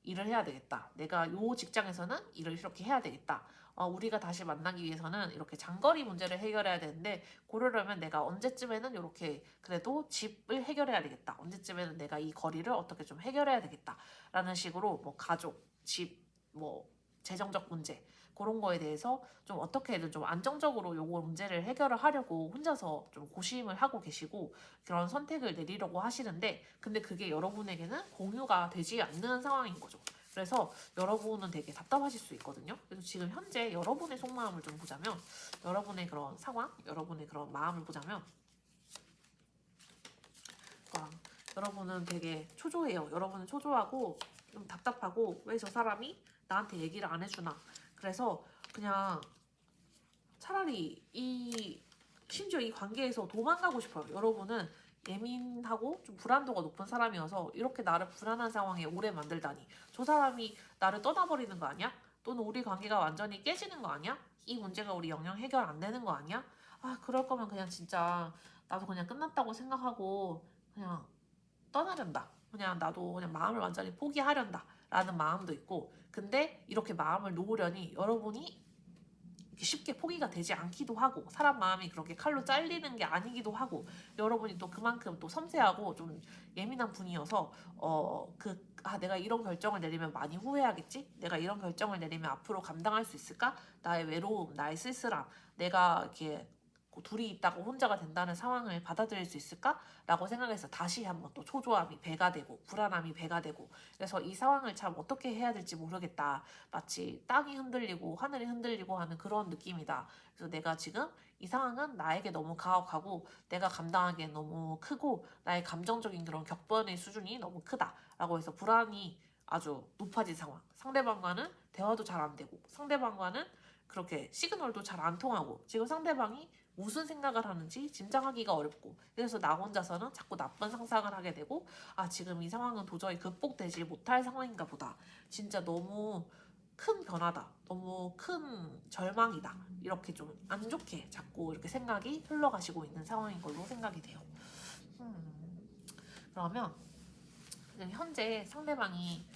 일을 해야 되겠다. 내가 요 직장에서는 일을 이렇게 해야 되겠다. 우리가 다시 만나기 위해서는 이렇게 장거리 문제를 해결해야 되는데 그러려면 내가 언제쯤에는 이렇게 그래도 집을 해결해야 되겠다. 언제쯤에는 내가 이 거리를 어떻게 좀 해결해야 되겠다. 라는 식으로 뭐 가족, 집, 뭐 재정적 문제 그런 거에 대해서 좀 어떻게든 좀 안정적으로 요거 문제를 해결을 하려고 혼자서 좀 고심을 하고 계시고 그런 선택을 내리려고 하시는데 근데 그게 여러분에게는 공유가 되지 않는 상황인 거죠. 그래서 여러분은 되게 답답하실 수 있거든요. 그래서 지금 현재 여러분의 속마음을 좀 보자면 여러분의 그런 상황, 여러분의 그런 마음을 보자면 여러분은 되게 초조해요. 여러분은 초조하고 좀 답답하고 왜 저 사람이 나한테 얘기를 안 해주나. 그래서 그냥 차라리 심지어 이 관계에서 도망가고 싶어요. 여러분은 예민하고 좀 불안도가 높은 사람이어서 이렇게 나를 불안한 상황에 오래 만들다니. 저 사람이 나를 떠나버리는 거 아니야? 또는 우리 관계가 완전히 깨지는 거 아니야? 이 문제가 우리 영영 해결 안 되는 거 아니야? 그럴 거면 그냥 진짜 나도 그냥 끝났다고 생각하고 그냥 떠나련다. 그냥 나도 그냥 마음을 완전히 포기하련다. 라는 마음도 있고 근데 이렇게 마음을 놓으려니 여러분이 쉽게 포기가 되지 않기도 하고 사람 마음이 그렇게 칼로 잘리는 게 아니기도 하고 여러분이 또 그만큼 또 섬세하고 좀 예민한 분이어서 내가 이런 결정을 내리면 많이 후회하겠지? 내가 이런 결정을 내리면 앞으로 감당할 수 있을까? 나의 외로움, 나의 쓸쓸함, 내가 이렇게 둘이 있다고 혼자가 된다는 상황을 받아들일 수 있을까? 라고 생각해서 다시 한번 또 초조함이 배가 되고 불안함이 배가 되고 그래서 이 상황을 참 어떻게 해야 될지 모르겠다. 마치 땅이 흔들리고 하늘이 흔들리고 하는 그런 느낌이다. 그래서 내가 지금 이 상황은 나에게 너무 가혹하고 내가 감당하기엔 너무 크고 나의 감정적인 그런 격변의 수준이 너무 크다라고 해서 불안이 아주 높아진 상황. 상대방과는 대화도 잘 안 되고 상대방과는 그렇게 시그널도 잘 안 통하고 지금 상대방이 무슨 생각을 하는지 짐작하기가 어렵고 그래서 나 혼자서는 자꾸 나쁜 상상을 하게 되고 지금 이 상황은 도저히 극복되지 못할 상황인가 보다. 진짜 너무 큰 변화다. 너무 큰 절망이다. 이렇게 좀 안 좋게 자꾸 이렇게 생각이 흘러가시고 있는 상황인 걸로 생각이 돼요. 그러면 그냥 현재 상대방이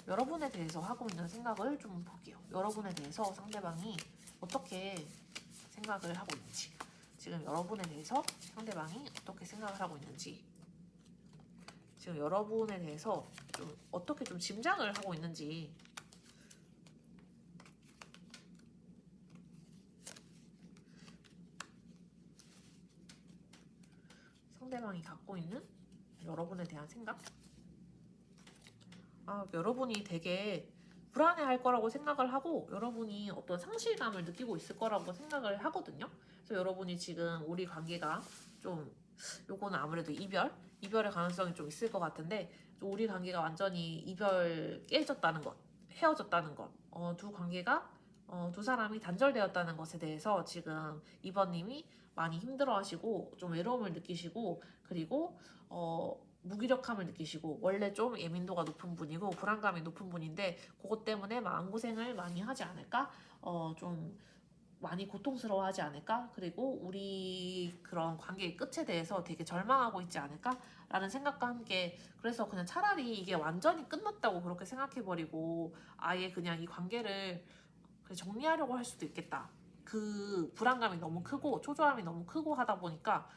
여러분에 대해서 하고 있는 생각을 좀 볼게요. 여러분에 대해서 상대방이 어떻게 생각을 하고 있는지, 지금 여러분에 대해서 상대방이 어떻게 생각을 하고 있는지, 지금 여러분에 대해서 좀 어떻게 좀 짐작을 하고 있는지, 상대방이 갖고 있는 여러분에 대한 생각? 여러분이 되게 불안해할 거라고 생각을 하고 여러분이 어떤 상실감을 느끼고 있을 거라고 생각을 하거든요. 그래서 여러분이 지금 우리 관계가 좀, 요거는 아무래도 이별의 가능성이 좀 있을 것 같은데, 우리 관계가 완전히 깨졌다는 것, 헤어졌다는 것, 두 관계가 두 사람이 단절되었다는 것에 대해서 지금 2번님이 많이 힘들어하시고 좀 외로움을 느끼시고, 그리고 무기력함을 느끼시고, 원래 좀 예민도가 높은 분이고 불안감이 높은 분인데 그것 때문에 마음고생을 많이 하지 않을까? 좀 많이 고통스러워하지 않을까? 그리고 우리 그런 관계의 끝에 대해서 되게 절망하고 있지 않을까? 라는 생각과 함께, 그래서 그냥 차라리 이게 완전히 끝났다고 그렇게 생각해버리고 아예 그냥 이 관계를 정리하려고 할 수도 있겠다. 그 불안감이 너무 크고 초조함이 너무 크고 하다 보니까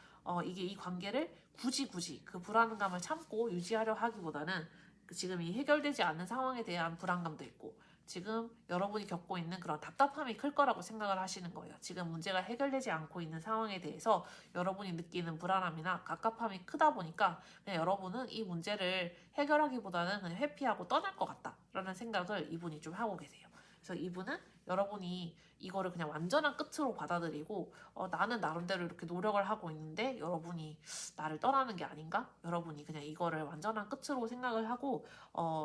이게 이 관계를 굳이 그 불안감을 참고 유지하려 하기보다는 지금 이 해결되지 않는 상황에 대한 불안감도 있고, 지금 여러분이 겪고 있는 그런 답답함이 클 거라고 생각을 하시는 거예요. 지금 문제가 해결되지 않고 있는 상황에 대해서 여러분이 느끼는 불안함이나 갑갑함이 크다 보니까 그냥 여러분은 이 문제를 해결하기보다는 그냥 회피하고 떠날 것 같다라는 생각을 이분이 좀 하고 계세요. 그래서 이분은 여러분이 이거를 그냥 완전한 끝으로 받아들이고 나는 나름대로 이렇게 노력을 하고 있는데 여러분이 나를 떠나는 게 아닌가? 여러분이 그냥 이거를 완전한 끝으로 생각을 하고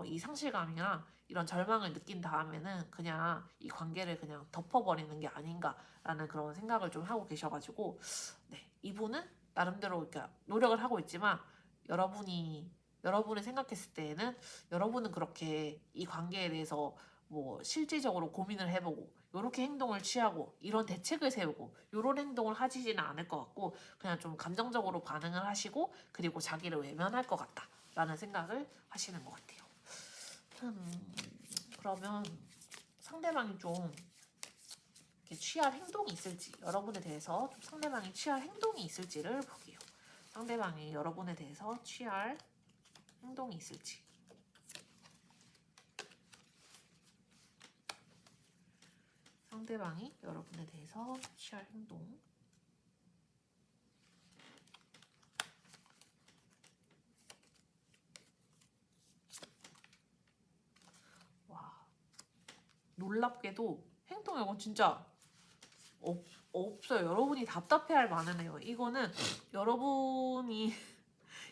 이 상실감이나 이런 절망을 느낀 다음에는 그냥 이 관계를 그냥 덮어버리는 게 아닌가라는 그런 생각을 좀 하고 계셔가지고, 네, 이분은 나름대로 그러니까 노력을 하고 있지만 여러분이 생각했을 때에는 여러분은 그렇게 이 관계에 대해서 뭐 실질적으로 고민을 해보고 이렇게 행동을 취하고 이런 대책을 세우고 이런 행동을 하지는 않을 것 같고, 그냥 좀 감정적으로 반응을 하시고 그리고 자기를 외면할 것 같다라는 생각을 하시는 것 같아요. 그러면 상대방이 좀 이렇게 취할 행동이 있을지, 여러분에 대해서 좀 상대방이 취할 행동이 있을지를 볼게요. 상대방이 여러분에 대해서 취할 행동이 있을지. 상대방이 여러분에 대해서 취할 행동. 와, 놀랍게도 행동 이건 진짜 없어요. 여러분이 답답해할 만하네요. 이거는 여러분이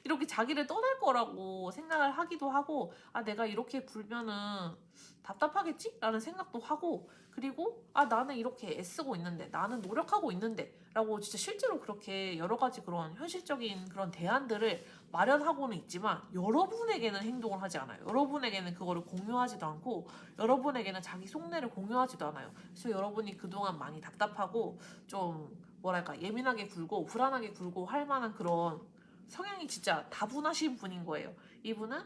이렇게 자기를 떠날 거라고 생각을 하기도 하고, 내가 이렇게 굴면은 답답하겠지? 라는 생각도 하고, 그리고 나는 이렇게 애쓰고 있는데, 나는 노력하고 있는데 라고 진짜 실제로 그렇게 여러 가지 그런 현실적인 그런 대안들을 마련하고는 있지만 여러분에게는 행동을 하지 않아요. 여러분에게는 그거를 공유하지도 않고 여러분에게는 자기 속내를 공유하지도 않아요. 그래서 여러분이 그동안 많이 답답하고 좀 뭐랄까 예민하게 굴고 불안하게 굴고 할 만한 그런 성향이 진짜 다분하신 분인 거예요. 이분은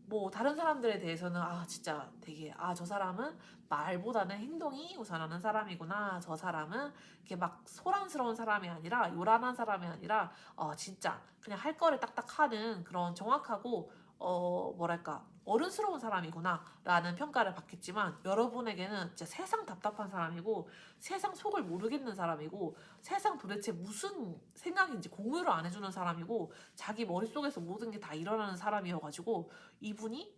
뭐 다른 사람들에 대해서는 진짜 되게 저 사람은 말보다는 행동이 우선하는 사람이구나. 저 사람은 이렇게 막 소란스러운 사람이 아니라 요란한 사람이 아니라 진짜 그냥 할 거를 딱딱 하는 그런 정확하고 뭐랄까 어른스러운 사람이구나 라는 평가를 받겠지만, 여러분에게는 진짜 세상 답답한 사람이고 세상 속을 모르겠는 사람이고 세상 도대체 무슨 생각인지 공유를 안 해주는 사람이고 자기 머릿속에서 모든 게 다 일어나는 사람이어가지고 이분이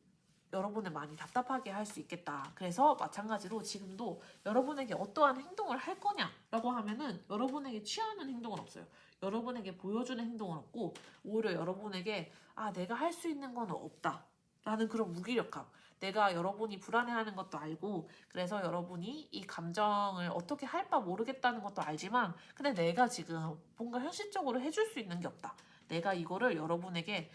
여러분을 많이 답답하게 할 수 있겠다. 그래서 마찬가지로 지금도 여러분에게 어떠한 행동을 할 거냐라고 하면은 여러분에게 취하는 행동은 없어요. 여러분에게 보여주는 행동은 없고 오히려 여러분에게 내가 할 수 있는 건 없다 라는 그런 무기력함, 내가 여러분이 불안해하는 것도 알고 그래서 여러분이 이 감정을 어떻게 할 바 모르겠다는 것도 알지만 근데 내가 지금 뭔가 현실적으로 해줄 수 있는 게 없다, 내가 이거를 여러분에게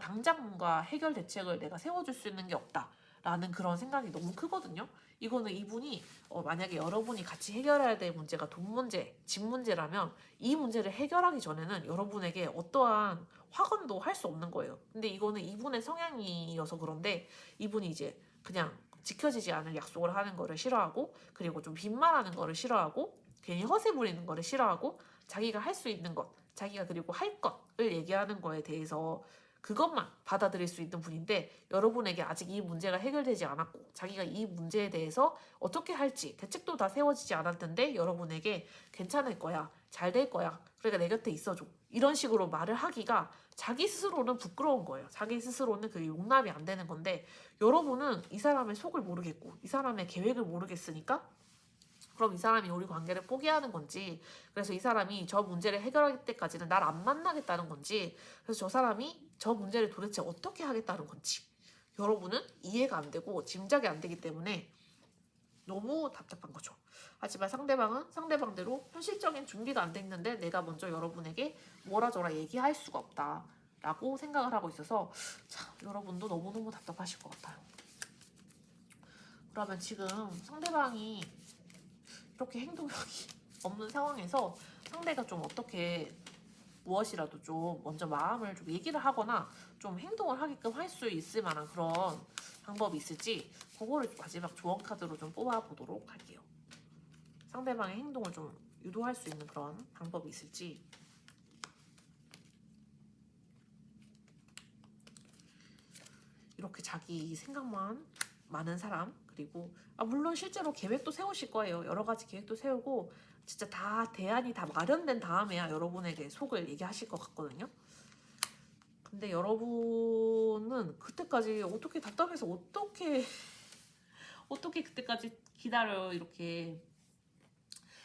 당장 뭔가 해결 대책을 내가 세워줄 수 있는 게 없다 라는 그런 생각이 너무 크거든요. 이거는 이분이 만약에 여러분이 같이 해결해야 될 문제가 돈 문제, 집 문제라면 이 문제를 해결하기 전에는 여러분에게 어떠한 확언도 할 수 없는 거예요. 근데 이거는 이분의 성향이어서 그런데 이분이 이제 그냥 지켜지지 않을 약속을 하는 거를 싫어하고 그리고 좀 빈말하는 거를 싫어하고 괜히 허세 부리는 거를 싫어하고 자기가 할 수 있는 것, 자기가 그리고 할 것을 얘기하는 거에 대해서 그것만 받아들일 수 있는 분인데 여러분에게 아직 이 문제가 해결되지 않았고 자기가 이 문제에 대해서 어떻게 할지 대책도 다 세워지지 않았는데 여러분에게 괜찮을 거야, 잘 될 거야, 그러니까 내 곁에 있어줘, 이런 식으로 말을 하기가 자기 스스로는 부끄러운 거예요. 자기 스스로는 그 용납이 안 되는 건데 여러분은 이 사람의 속을 모르겠고 이 사람의 계획을 모르겠으니까 그럼 이 사람이 우리 관계를 포기하는 건지, 그래서 이 사람이 저 문제를 해결할 때까지는 날 안 만나겠다는 건지, 그래서 저 사람이 저 문제를 도대체 어떻게 하겠다는 건지 여러분은 이해가 안 되고 짐작이 안 되기 때문에 너무 답답한 거죠. 하지만 상대방은 상대방대로 현실적인 준비가 안 돼 있는데 내가 먼저 여러분에게 뭐라 저라 얘기할 수가 없다 라고 생각을 하고 있어서 참 여러분도 너무너무 답답하실 것 같아요. 그러면 지금 상대방이 이렇게 행동력이 없는 상황에서 상대가 좀 어떻게 무엇이라도 좀 먼저 마음을 좀 얘기를 하거나 좀 행동을 하게끔 할 수 있을 만한 그런 방법이 있을지 그거를 마지막 조언 카드로 좀 뽑아보도록 할게요. 상대방의 행동을 좀 유도할 수 있는 그런 방법이 있을지. 이렇게 자기 생각만 많은 사람, 그리고 물론 실제로 계획도 세우실 거예요. 여러 가지 계획도 세우고 진짜 다 대안이 다 마련된 다음에야 여러분에게 속을 얘기하실 것 같거든요. 근데 여러분은 그때까지 어떻게 답답해서 어떻게 그때까지 기다려요, 이렇게.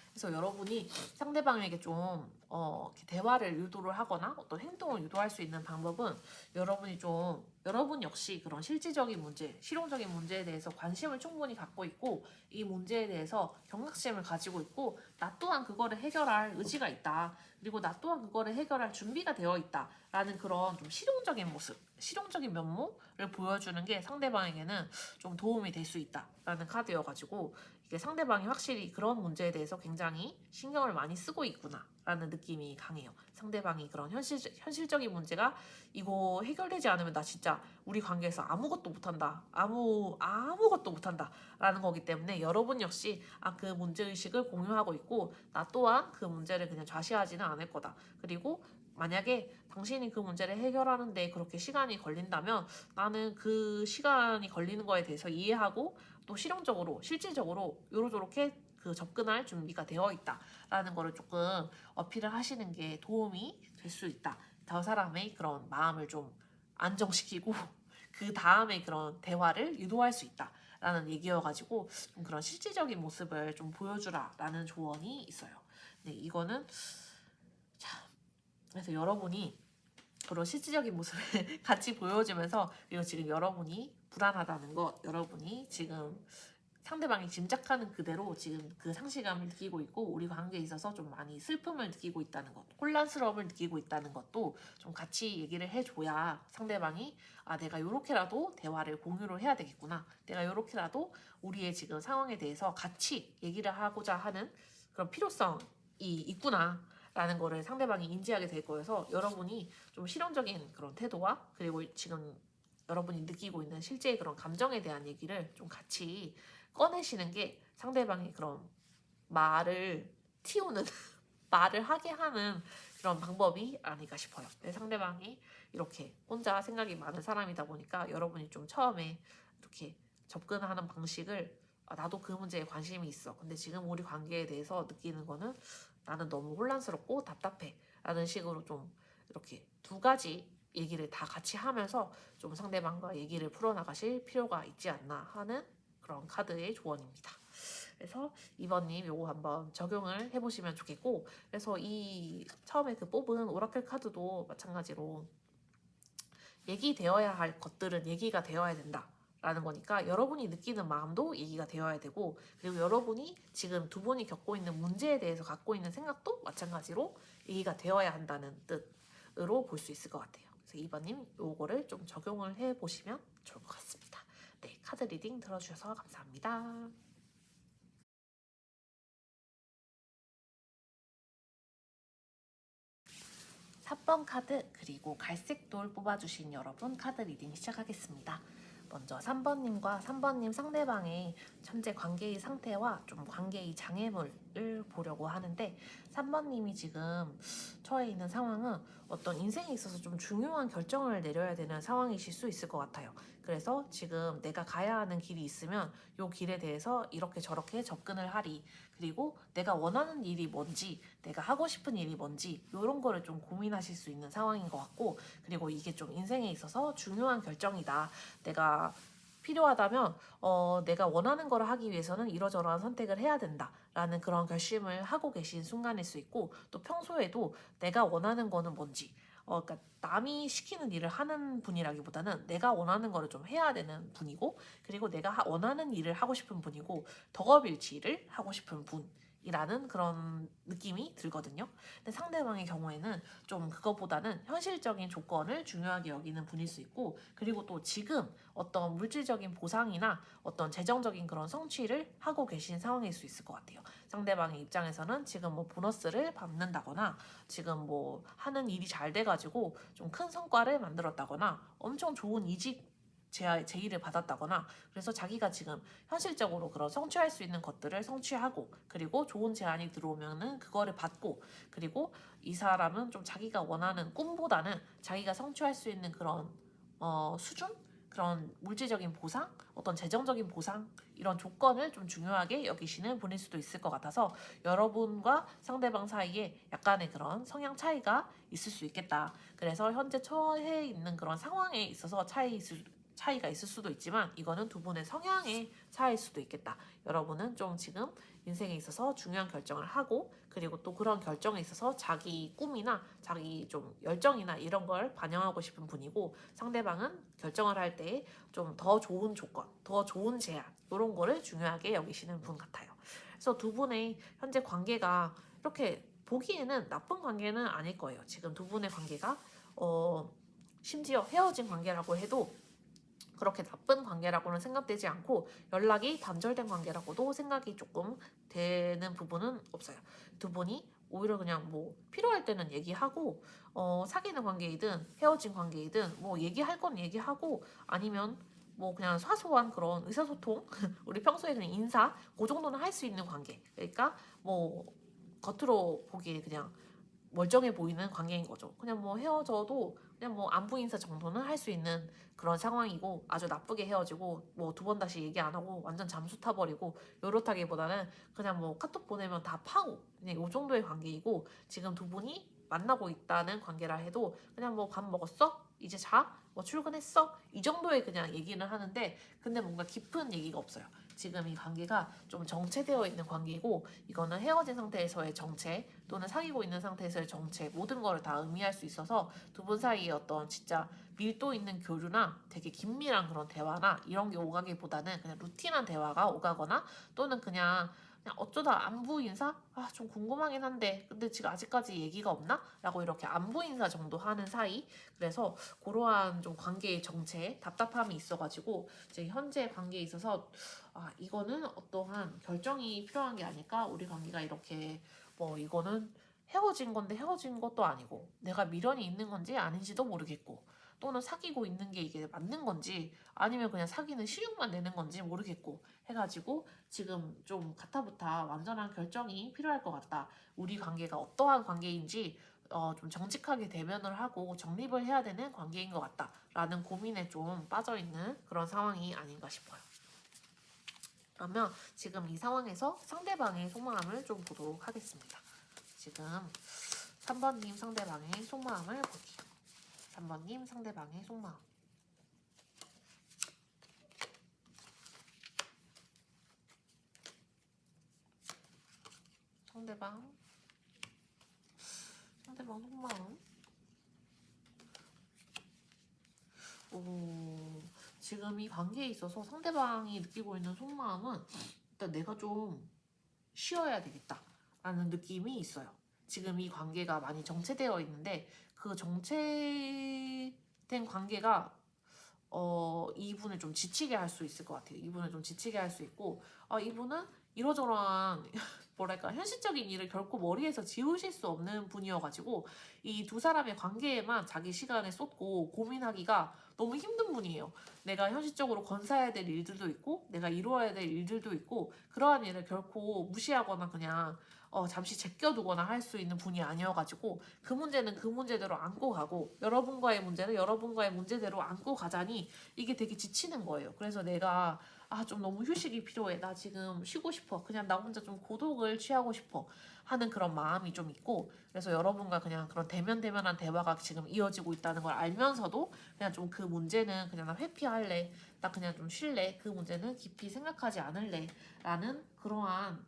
그래서 여러분이 상대방에게 좀 이렇게 대화를 유도를 하거나 어떤 행동을 유도할 수 있는 방법은 여러분 역시 그런 실질적인 문제, 실용적인 문제에 대해서 관심을 충분히 갖고 있고 이 문제에 대해서 경각심을 가지고 있고 나 또한 그거를 해결할 의지가 있다. 그리고 나 또한 그거를 해결할 준비가 되어 있다. 라는 그런 좀 실용적인 모습, 실용적인 면모를 보여주는 게 상대방에게는 좀 도움이 될 수 있다. 라는 카드여가지고 이게 상대방이 확실히 그런 문제에 대해서 굉장히 신경을 많이 쓰고 있구나 라는 느낌이 강해요. 상대방이 그런 현실적인 문제가 이거 해결되지 않으면 나 진짜 우리 관계에서 아무것도 못한다, 아무것도 못한다 라는 거기 때문에 여러분 역시 그 문제의식을 공유하고 있고 나 또한 그 문제를 그냥 좌시하지는 않을 거다. 그리고 만약에 당신이 그 문제를 해결하는데 그렇게 시간이 걸린다면 나는 그 시간이 걸리는 거에 대해서 이해하고 또 실용적으로 실질적으로 요렇게 그 접근할 준비가 되어 있다라는 거를 조금 어필을 하시는 게 도움이 될 수 있다. 저 사람의 그런 마음을 좀 안정시키고 그 다음에 그런 대화를 유도할 수 있다라는 얘기여가지고 좀 그런 실질적인 모습을 좀 보여주라라는 조언이 있어요. 네, 이거는 그래서 여러분이 그런 실질적인 모습을 같이 보여주면서 그리고 지금 여러분이 불안하다는 것, 여러분이 지금 상대방이 짐작하는 그대로 지금 그 상실감을 느끼고 있고 우리 관계에 있어서 좀 많이 슬픔을 느끼고 있다는 것, 혼란스러움을 느끼고 있다는 것도 좀 같이 얘기를 해줘야 상대방이 내가 요렇게라도 대화를 공유를 해야 되겠구나, 내가 요렇게라도 우리의 지금 상황에 대해서 같이 얘기를 하고자 하는 그런 필요성이 있구나 라는 거를 상대방이 인지하게 될 거여서 여러분이 좀 실용적인 그런 태도와 그리고 지금 여러분이 느끼고 있는 실제의 그런 감정에 대한 얘기를 좀 같이 꺼내시는 게 상대방이 그런 말을 틔우는 말을 하게 하는 그런 방법이 아닐까 싶어요. 상대방이 이렇게 혼자 생각이 많은 사람이다 보니까 여러분이 좀 처음에 이렇게 접근하는 방식을 나도 그 문제에 관심이 있어. 근데 지금 우리 관계에 대해서 느끼는 거는 나는 너무 혼란스럽고 답답해. 라는 식으로 좀 이렇게 두 가지 얘기를 다 같이 하면서 좀 상대방과 얘기를 풀어나가실 필요가 있지 않나 하는 그런 카드의 조언입니다. 그래서 2번님 요거 한번 적용을 해보시면 좋겠고, 그래서 이 처음에 그 뽑은 오라클 카드도 마찬가지로 얘기되어야 할 것들은 얘기가 되어야 된다 라는 거니까 여러분이 느끼는 마음도 얘기가 되어야 되고, 그리고 여러분이 지금 두 분이 겪고 있는 문제에 대해서 갖고 있는 생각도 마찬가지로 얘기가 되어야 한다는 뜻으로 볼 수 있을 것 같아요. 그래서 2번님 요거를 좀 적용을 해보시면 좋을 것 같습니다. 네, 카드 리딩 들어주셔서 감사합니다. 3번 카드 그리고 갈색 돌 뽑아주신 여러분 카드 리딩 시작하겠습니다. 먼저 3번님과 3번님 상대방의 현재 관계의 상태와 좀 관계의 장애물 보려고 하는데 3번님이 지금 처해 있는 상황은 어떤 인생에 있어서 좀 중요한 결정을 내려야 되는 상황이실 수 있을 것 같아요. 그래서 지금 내가 가야 하는 길이 있으면 이 길에 대해서 이렇게 저렇게 접근을 하리. 그리고 내가 원하는 일이 뭔지, 내가 하고 싶은 일이 뭔지 이런 거를 좀 고민하실 수 있는 상황인 것 같고, 그리고 이게 좀 인생에 있어서 중요한 결정이다. 내가 필요하다면 내가 원하는 걸 하기 위해서는 이러저러한 선택을 해야 된다라는 그런 결심을 하고 계신 순간일 수 있고, 또 평소에도 내가 원하는 거는 뭔지, 그러니까 남이 시키는 일을 하는 분이라기보다는 내가 원하는 거를 좀 해야 되는 분이고, 그리고 내가 원하는 일을 하고 싶은 분이고, 덕업일치를 하고 싶은 분이라는 그런 느낌이 들거든요. 근데 상대방의 경우에는 좀 그것보다는 현실적인 조건을 중요하게 여기는 분일 수 있고, 그리고 또 지금 어떤 물질적인 보상이나 어떤 재정적인 그런 성취를 하고 계신 상황일 수 있을 것 같아요. 상대방의 입장에서는 지금 뭐 보너스를 받는다거나, 지금 뭐 하는 일이 잘 돼가지고 좀 큰 성과를 만들었다거나, 엄청 좋은 이직 제의를 받았다거나, 그래서 자기가 지금 현실적으로 그런 성취할 수 있는 것들을 성취하고, 그리고 좋은 제안이 들어오면은 그거를 받고, 그리고 이 사람은 좀 자기가 원하는 꿈보다는 자기가 성취할 수 있는 그런 수준? 그런 물질적인 보상? 어떤 재정적인 보상? 이런 조건을 좀 중요하게 여기시는 분일 수도 있을 것 같아서, 여러분과 상대방 사이에 약간의 그런 성향 차이가 있을 수 있겠다. 그래서 현재 처해 있는 그런 상황에 있어서 차이가 있을 수도 있지만, 이거는 두 분의 성향의 차이일 수도 있겠다. 여러분은 좀 지금 인생에 있어서 중요한 결정을 하고, 그리고 또 그런 결정에 있어서 자기 꿈이나 자기 좀 열정이나 이런 걸 반영하고 싶은 분이고, 상대방은 결정을 할 때 좀 더 좋은 조건, 더 좋은 제안, 이런 거를 중요하게 여기시는 분 같아요. 그래서 두 분의 현재 관계가 이렇게 보기에는 나쁜 관계는 아닐 거예요. 지금 두 분의 관계가 심지어 헤어진 관계라고 해도 그렇게 나쁜 관계라고는 생각되지 않고, 연락이 단절된 관계라고도 생각이 조금 되는 부분은 없어요. 두 분이 오히려 그냥 뭐 필요할 때는 얘기하고, 사귀는 관계이든 헤어진 관계이든 뭐 얘기할 건 얘기하고, 아니면 뭐 그냥 사소한 그런 의사소통 우리 평소에 그냥 인사 그 정도는 할 수 있는 관계. 그러니까 뭐 겉으로 보기에 그냥 멀쩡해 보이는 관계인 거죠. 그냥 뭐 헤어져도 그냥 뭐 안부 인사 정도는 할 수 있는 그런 상황이고, 아주 나쁘게 헤어지고 뭐 두 번 다시 얘기 안 하고 완전 잠수 타버리고 요렇다기보다는 그냥 뭐 카톡 보내면 다 파고 그냥 요 정도의 관계이고, 지금 두 분이 만나고 있다는 관계라 해도 그냥 뭐 밥 먹었어? 이제 자? 뭐 출근했어? 이 정도의 그냥 얘기는 하는데, 근데 뭔가 깊은 얘기가 없어요. 지금 이 관계가 좀 정체되어 있는 관계이고, 이거는 헤어진 상태에서의 정체 또는 사귀고 있는 상태에서의 정체, 모든 거를 다 의미할 수 있어서 두 분 사이에 어떤 진짜 밀도 있는 교류나 되게 긴밀한 그런 대화나 이런 게 오가기보다는 그냥 루틴한 대화가 오가거나, 또는 그냥 어쩌다 안부 인사? 아, 좀 궁금하긴 한데 근데 지금 아직까지 얘기가 없나? 라고 이렇게 안부 인사 정도 하는 사이. 그래서 그러한 좀 관계의 정체, 답답함이 있어가지고 이제 현재 관계에 있어서 이거는 어떠한 결정이 필요한 게 아닐까? 우리 관계가 이렇게 뭐 이거는 헤어진 건데 헤어진 것도 아니고, 내가 미련이 있는 건지 아닌지도 모르겠고, 또는 사귀고 있는 게 이게 맞는 건지 아니면 그냥 사귀는 시육만 내는 건지 모르겠고 해가지고, 지금 좀 가타부타 완전한 결정이 필요할 것 같다. 우리 관계가 어떠한 관계인지 좀 정직하게 대면을 하고 정립을 해야 되는 관계인 것 같다 라는 고민에 좀 빠져있는 그런 상황이 아닌가 싶어요. 그러면 지금 이 상황에서 상대방의 속마음을 좀 보도록 하겠습니다. 지금 3번님 상대방의 속마음을 볼게요. 3번님 상대방의 속마음. 상대방 속마음. 지금 이 관계에 있어서 상대방이 느끼고 있는 속마음은, 일단 내가 좀 쉬어야 되겠다 라는 느낌이 있어요. 지금 이 관계가 많이 정체되어 있는데, 그 정체된 관계가 이분을 좀 지치게 할 수 있을 것 같아요. 이분을 좀 지치게 할 수 있고, 이분은 이러저러한 뭐랄까 현실적인 일을 결코 머리에서 지우실 수 없는 분이어가지고, 이 두 사람의 관계에만 자기 시간을 쏟고 고민하기가 너무 힘든 분이에요. 내가 현실적으로 건사해야 될 일들도 있고 내가 이루어야 될 일들도 있고 그러한 일을 결코 무시하거나 그냥 잠시 제껴두거나 할 수 있는 분이 아니어가지고 그 문제는 그 문제대로 안고 가고 여러분과의 문제는 여러분과의 문제대로 안고 가자니 이게 되게 지치는 거예요. 그래서 내가 좀 너무 휴식이 필요해. 나 지금 쉬고 싶어. 그냥 나 혼자 좀 고독을 취하고 싶어. 하는 그런 마음이 좀 있고 그래서 여러분과 그냥 그런 대면대면한 대화가 지금 이어지고 있다는 걸 알면서도 그냥 좀 그 문제는 그냥 나 회피할래. 나 그냥 좀 쉴래. 그 문제는 깊이 생각하지 않을래. 라는 그러한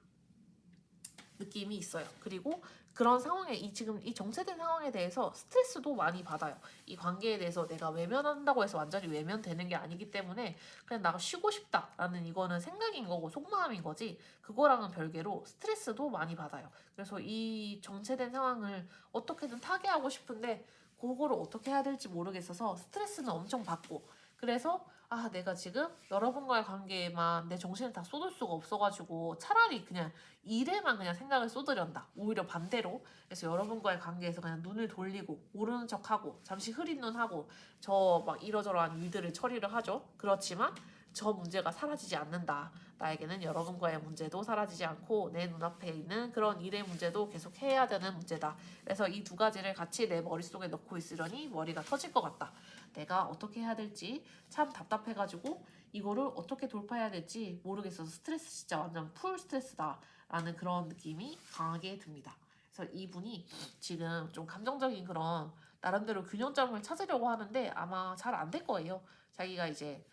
느낌이 있어요. 그리고 그런 상황에 지금 이 정체된 상황에 대해서 스트레스도 많이 받아요. 이 관계에 대해서 내가 외면한다고 해서 완전히 외면되는 게 아니기 때문에 그냥 나가 쉬고 싶다라는 이거는 생각인 거고 속마음인 거지 그거랑은 별개로 스트레스도 많이 받아요. 그래서 이 정체된 상황을 어떻게든 타개하고 싶은데 그거를 어떻게 해야 될지 모르겠어서 스트레스는 엄청 받고 그래서 내가 지금 여러분과의 관계에만 내 정신을 다 쏟을 수가 없어가지고 차라리 그냥 일에만 그냥 생각을 쏟으련다. 오히려 반대로. 그래서 여러분과의 관계에서 그냥 눈을 돌리고 모르는 척하고 잠시 흐린 눈 하고 저 막 이러저러한 일들을 처리를 하죠. 그렇지만 저 문제가 사라지지 않는다. 나에게는 여러분과의 문제도 사라지지 않고 내 눈앞에 있는 그런 일의 문제도 계속 해야 되는 문제다. 그래서 이 두 가지를 같이 내 머릿속에 넣고 있으려니 머리가 터질 것 같다. 내가 어떻게 해야 될지 참 답답해가지고 이거를 어떻게 돌파해야 될지 모르겠어서 스트레스 진짜 완전 풀 스트레스다 라는 그런 느낌이 강하게 듭니다. 그래서 이분이 지금 좀 감정적인 그런 나름대로 균형점을 찾으려고 하는데 아마 잘 안 될 거예요. 자기가 이제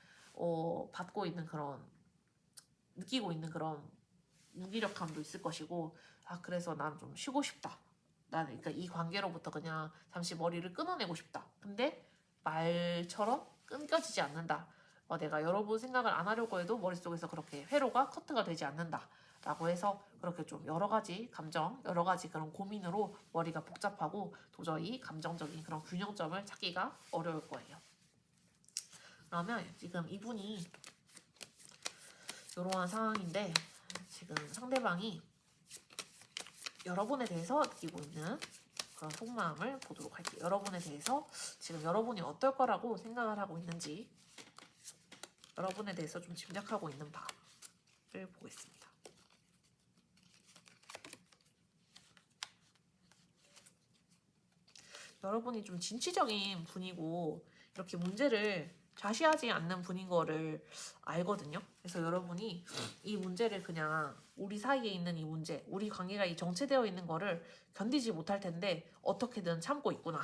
받고 있는 그런 느끼고 있는 그런 무기력함도 있을 것이고 그래서 난 좀 쉬고 싶다. 나는 그러니까 이 관계로부터 그냥 잠시 머리를 끊어내고 싶다. 근데 말처럼 끊겨지지 않는다. 내가 여러분 생각을 안 하려고 해도 머릿속에서 그렇게 회로가 커트가 되지 않는다. 라고 해서 그렇게 좀 여러 가지 감정, 여러 가지 그런 고민으로 머리가 복잡하고 도저히 감정적인 그런 균형점을 찾기가 어려울 거예요. 그러면 지금 이분이 이러한 상황인데 지금 상대방이 여러분에 대해서 느끼고 있는 그런 속마음을 보도록 할게요. 여러분에 대해서 지금 여러분이 어떨 거라고 생각을 하고 있는지 여러분에 대해서 좀 짐작하고 있는 바를 보겠습니다. 여러분이 좀 진취적인 분이고 이렇게 문제를 좌시하지 않는 분인 거를 알거든요. 그래서 여러분이 이 문제를 그냥 우리 사이에 있는 이 문제, 우리 관계가 이 정체되어 있는 거를 견디지 못할 텐데 어떻게든 참고 있구나.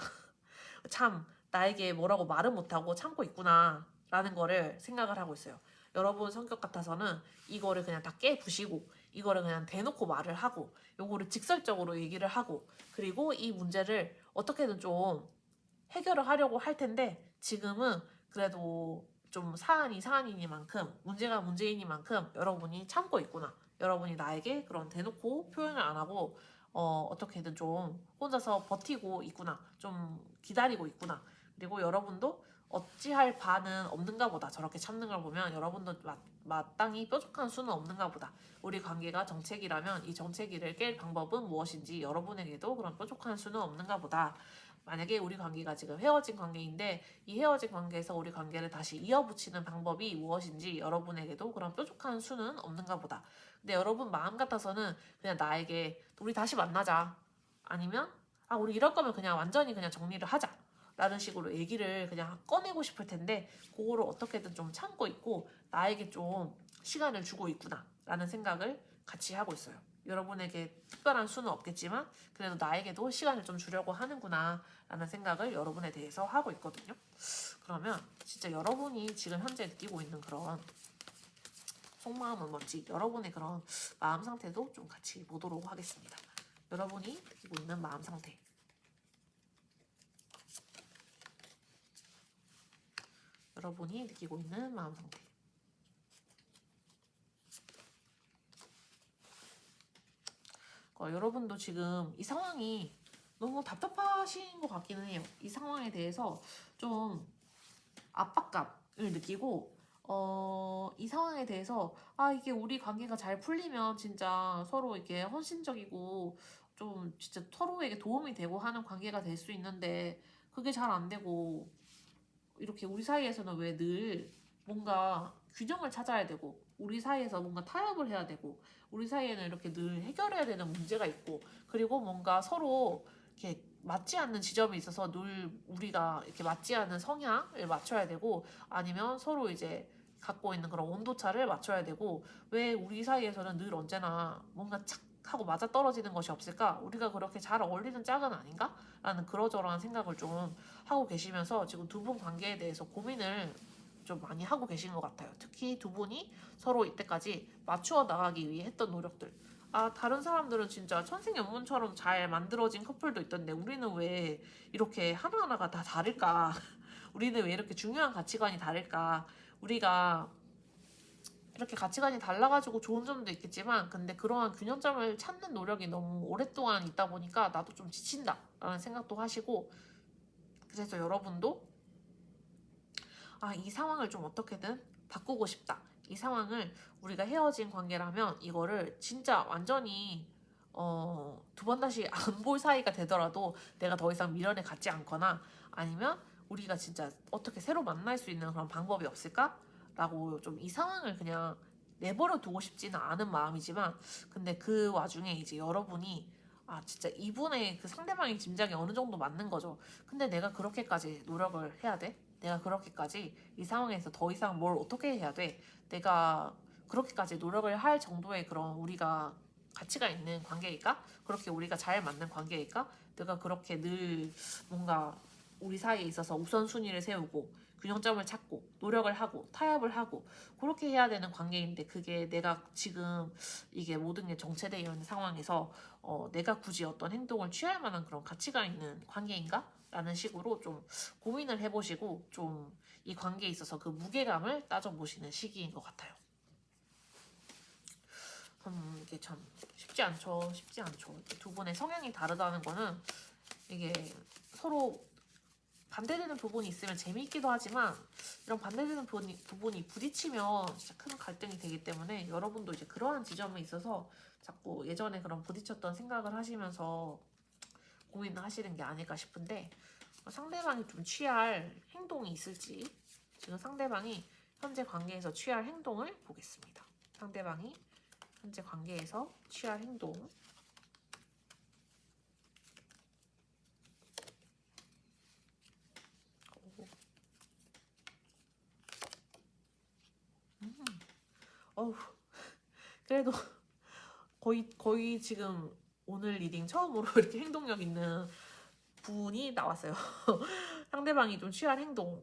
참 나에게 뭐라고 말은 못하고 참고 있구나 라는 거를 생각을 하고 있어요. 여러분 성격 같아서는 이거를 그냥 다 깨부시고 이거를 그냥 대놓고 말을 하고 요거를 직설적으로 얘기를 하고 그리고 이 문제를 어떻게든 좀 해결을 하려고 할 텐데 지금은 그래도 좀 사안이 사안이니만큼 문제가 문제이니만큼 여러분이 참고 있구나. 여러분이 나에게 그런 대놓고 표현을 안 하고 어떻게든 좀 혼자서 버티고 있구나. 좀 기다리고 있구나. 그리고 여러분도 어찌할 바는 없는가 보다. 저렇게 참는 걸 보면 여러분도 마땅히 뾰족한 수는 없는가 보다. 우리 관계가 정체기라면 이 정체기를 깰 방법은 무엇인지 여러분에게도 그런 뾰족한 수는 없는가 보다. 만약에 우리 관계가 지금 헤어진 관계인데 이 헤어진 관계에서 우리 관계를 다시 이어붙이는 방법이 무엇인지 여러분에게도 그런 뾰족한 수는 없는가 보다. 근데 여러분 마음 같아서는 그냥 나에게 우리 다시 만나자. 아니면 우리 이럴 거면 그냥 완전히 그냥 정리를 하자. 라는 식으로 얘기를 그냥 꺼내고 싶을 텐데 그거를 어떻게든 좀 참고 있고 나에게 좀 시간을 주고 있구나 라는 생각을 같이 하고 있어요. 여러분에게 특별한 수는 없겠지만 그래도 나에게도 시간을 좀 주려고 하는구나 라는 생각을 여러분에 대해서 하고 있거든요. 그러면 진짜 여러분이 지금 현재 느끼고 있는 그런 속마음은 뭔지 여러분의 그런 마음 상태도 좀 같이 보도록 하겠습니다. 여러분이 느끼고 있는 마음 상태. 여러분이 느끼고 있는 마음 상태. 여러분도 지금 이 상황이 너무 답답하신 것 같기는 해요. 이 상황에 대해서 좀 압박감을 느끼고 이 상황에 대해서 이게 우리 관계가 잘 풀리면 진짜 서로 이렇게 헌신적이고 좀 진짜 서로에게 도움이 되고 하는 관계가 될 수 있는데 그게 잘 안 되고 이렇게 우리 사이에서는 왜 늘 뭔가 균형을 찾아야 되고 우리 사이에서 뭔가 타협을 해야 되고 우리 사이에는 이렇게 늘 해결해야 되는 문제가 있고 그리고 뭔가 서로 이렇게 맞지 않는 지점이 있어서 늘 우리가 이렇게 맞지 않는 성향을 맞춰야 되고 아니면 서로 이제 갖고 있는 그런 온도차를 맞춰야 되고 왜 우리 사이에서는 늘 언제나 뭔가 착 하고 맞아떨어지는 것이 없을까? 우리가 그렇게 잘 어울리는 짝은 아닌가? 라는 그러저러한 생각을 좀 하고 계시면서 지금 두 분 관계에 대해서 고민을 좀 많이 하고 계신 것 같아요. 특히 두 분이 서로 이때까지 맞추어 나가기 위해 했던 노력들. 아, 다른 사람들은 진짜 천생연분처럼 잘 만들어진 커플도 있던데 우리는 왜 이렇게 하나하나가 다 다를까? 우리는 왜 이렇게 중요한 가치관이 다를까? 우리가 이렇게 가치관이 달라가지고 좋은 점도 있겠지만 근데 그러한 균형점을 찾는 노력이 너무 오랫동안 있다 보니까 나도 좀 지친다라는 생각도 하시고 그래서 여러분도 아, 이 상황을 좀 어떻게든 바꾸고 싶다. 이 상황을 우리가 헤어진 관계라면 이거를 진짜 완전히 두 번 다시 안 볼 사이가 되더라도 내가 더 이상 미련에 갖지 않거나 아니면 우리가 진짜 어떻게 새로 만날 수 있는 그런 방법이 없을까? 라고 좀 이 상황을 그냥 내버려 두고 싶지는 않은 마음이지만 근데 그 와중에 이제 여러분이 아 진짜 이분의 그 상대방의 짐작이 어느 정도 맞는 거죠. 근데 내가 그렇게까지 노력을 해야 돼? 내가 그렇게까지 이 상황에서 더 이상 뭘 어떻게 해야 돼? 내가 그렇게까지 노력을 할 정도의 그런 우리가 가치가 있는 관계일까? 그렇게 우리가 잘 맞는 관계일까? 내가 그렇게 늘 뭔가 우리 사이에 있어서 우선순위를 세우고 균형점을 찾고 노력을 하고 타협을 하고 그렇게 해야 되는 관계인데 그게 내가 지금 이게 모든 게 정체되어 있는 상황에서 내가 굳이 어떤 행동을 취할 만한 그런 가치가 있는 관계인가? 라는 식으로 좀 고민을 해보시고 좀 이 관계에 있어서 그 무게감을 따져보시는 시기인 것 같아요. 이게 참 쉽지 않죠. 쉽지 않죠. 두 분의 성향이 다르다는 거는 이게 서로 반대되는 부분이 있으면 재미있기도 하지만 이런 반대되는 부분이 부딪히면 진짜 큰 갈등이 되기 때문에 여러분도 이제 그러한 지점에 있어서 자꾸 예전에 그런 부딪혔던 생각을 하시면서 고민을 하시는 게 아닐까 싶은데 상대방이 좀 취할 행동이 있을지 지금 상대방이 현재 관계에서 취할 행동을 보겠습니다. 상대방이 현재 관계에서 취할 행동 어우 그래도 거의 지금 오늘 리딩 처음으로 이렇게 행동력 있는 분이 나왔어요. 상대방이 좀 취할 행동이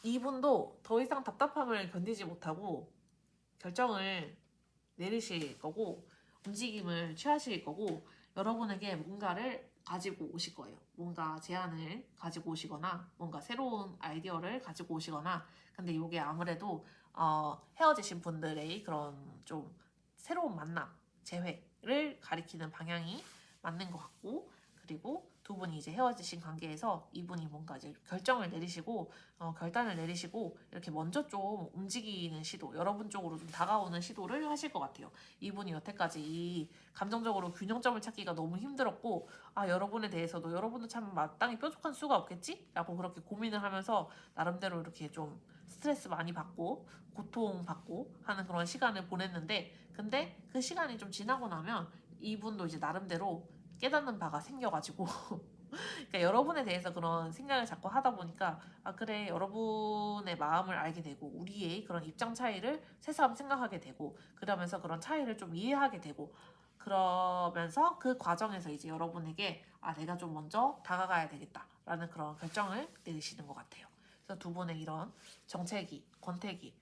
이분도 더 이상 답답함을 견디지 못하고 결정을 내리실 거고 움직임을 취하실 거고 여러분에게 뭔가를 가지고 오실 거예요. 뭔가 제안을 가지고 오시거나 뭔가 새로운 아이디어를 가지고 오시거나 근데 이게 아무래도 헤어지신 분들의 그런 좀 새로운 만남, 재회를 가리키는 방향이 맞는 것 같고 그리고 두 분이 이제 헤어지신 관계에서 이분이 뭔가 이제 결정을 내리시고 결단을 내리시고 이렇게 먼저 좀 움직이는 시도, 여러분 쪽으로 좀 다가오는 시도를 하실 것 같아요. 이분이 여태까지 이 감정적으로 균형점을 찾기가 너무 힘들었고 아 여러분에 대해서도 여러분도 참 마땅히 뾰족한 수가 없겠지? 라고 그렇게 고민을 하면서 나름대로 이렇게 좀 스트레스 많이 받고 고통받고 하는 그런 시간을 보냈는데 근데 그 시간이 좀 지나고 나면 이분도 이제 나름대로 깨닫는 바가 생겨가지고 그러니까 여러분에 대해서 그런 생각을 자꾸 하다 보니까 아 그래 여러분의 마음을 알게 되고 우리의 그런 입장 차이를 새삼 생각하게 되고 그러면서 그런 차이를 좀 이해하게 되고 그러면서 그 과정에서 이제 여러분에게 아 내가 좀 먼저 다가가야 되겠다라는 그런 결정을 내리시는 것 같아요. 그래서 두 분의 이런 정체기, 권태기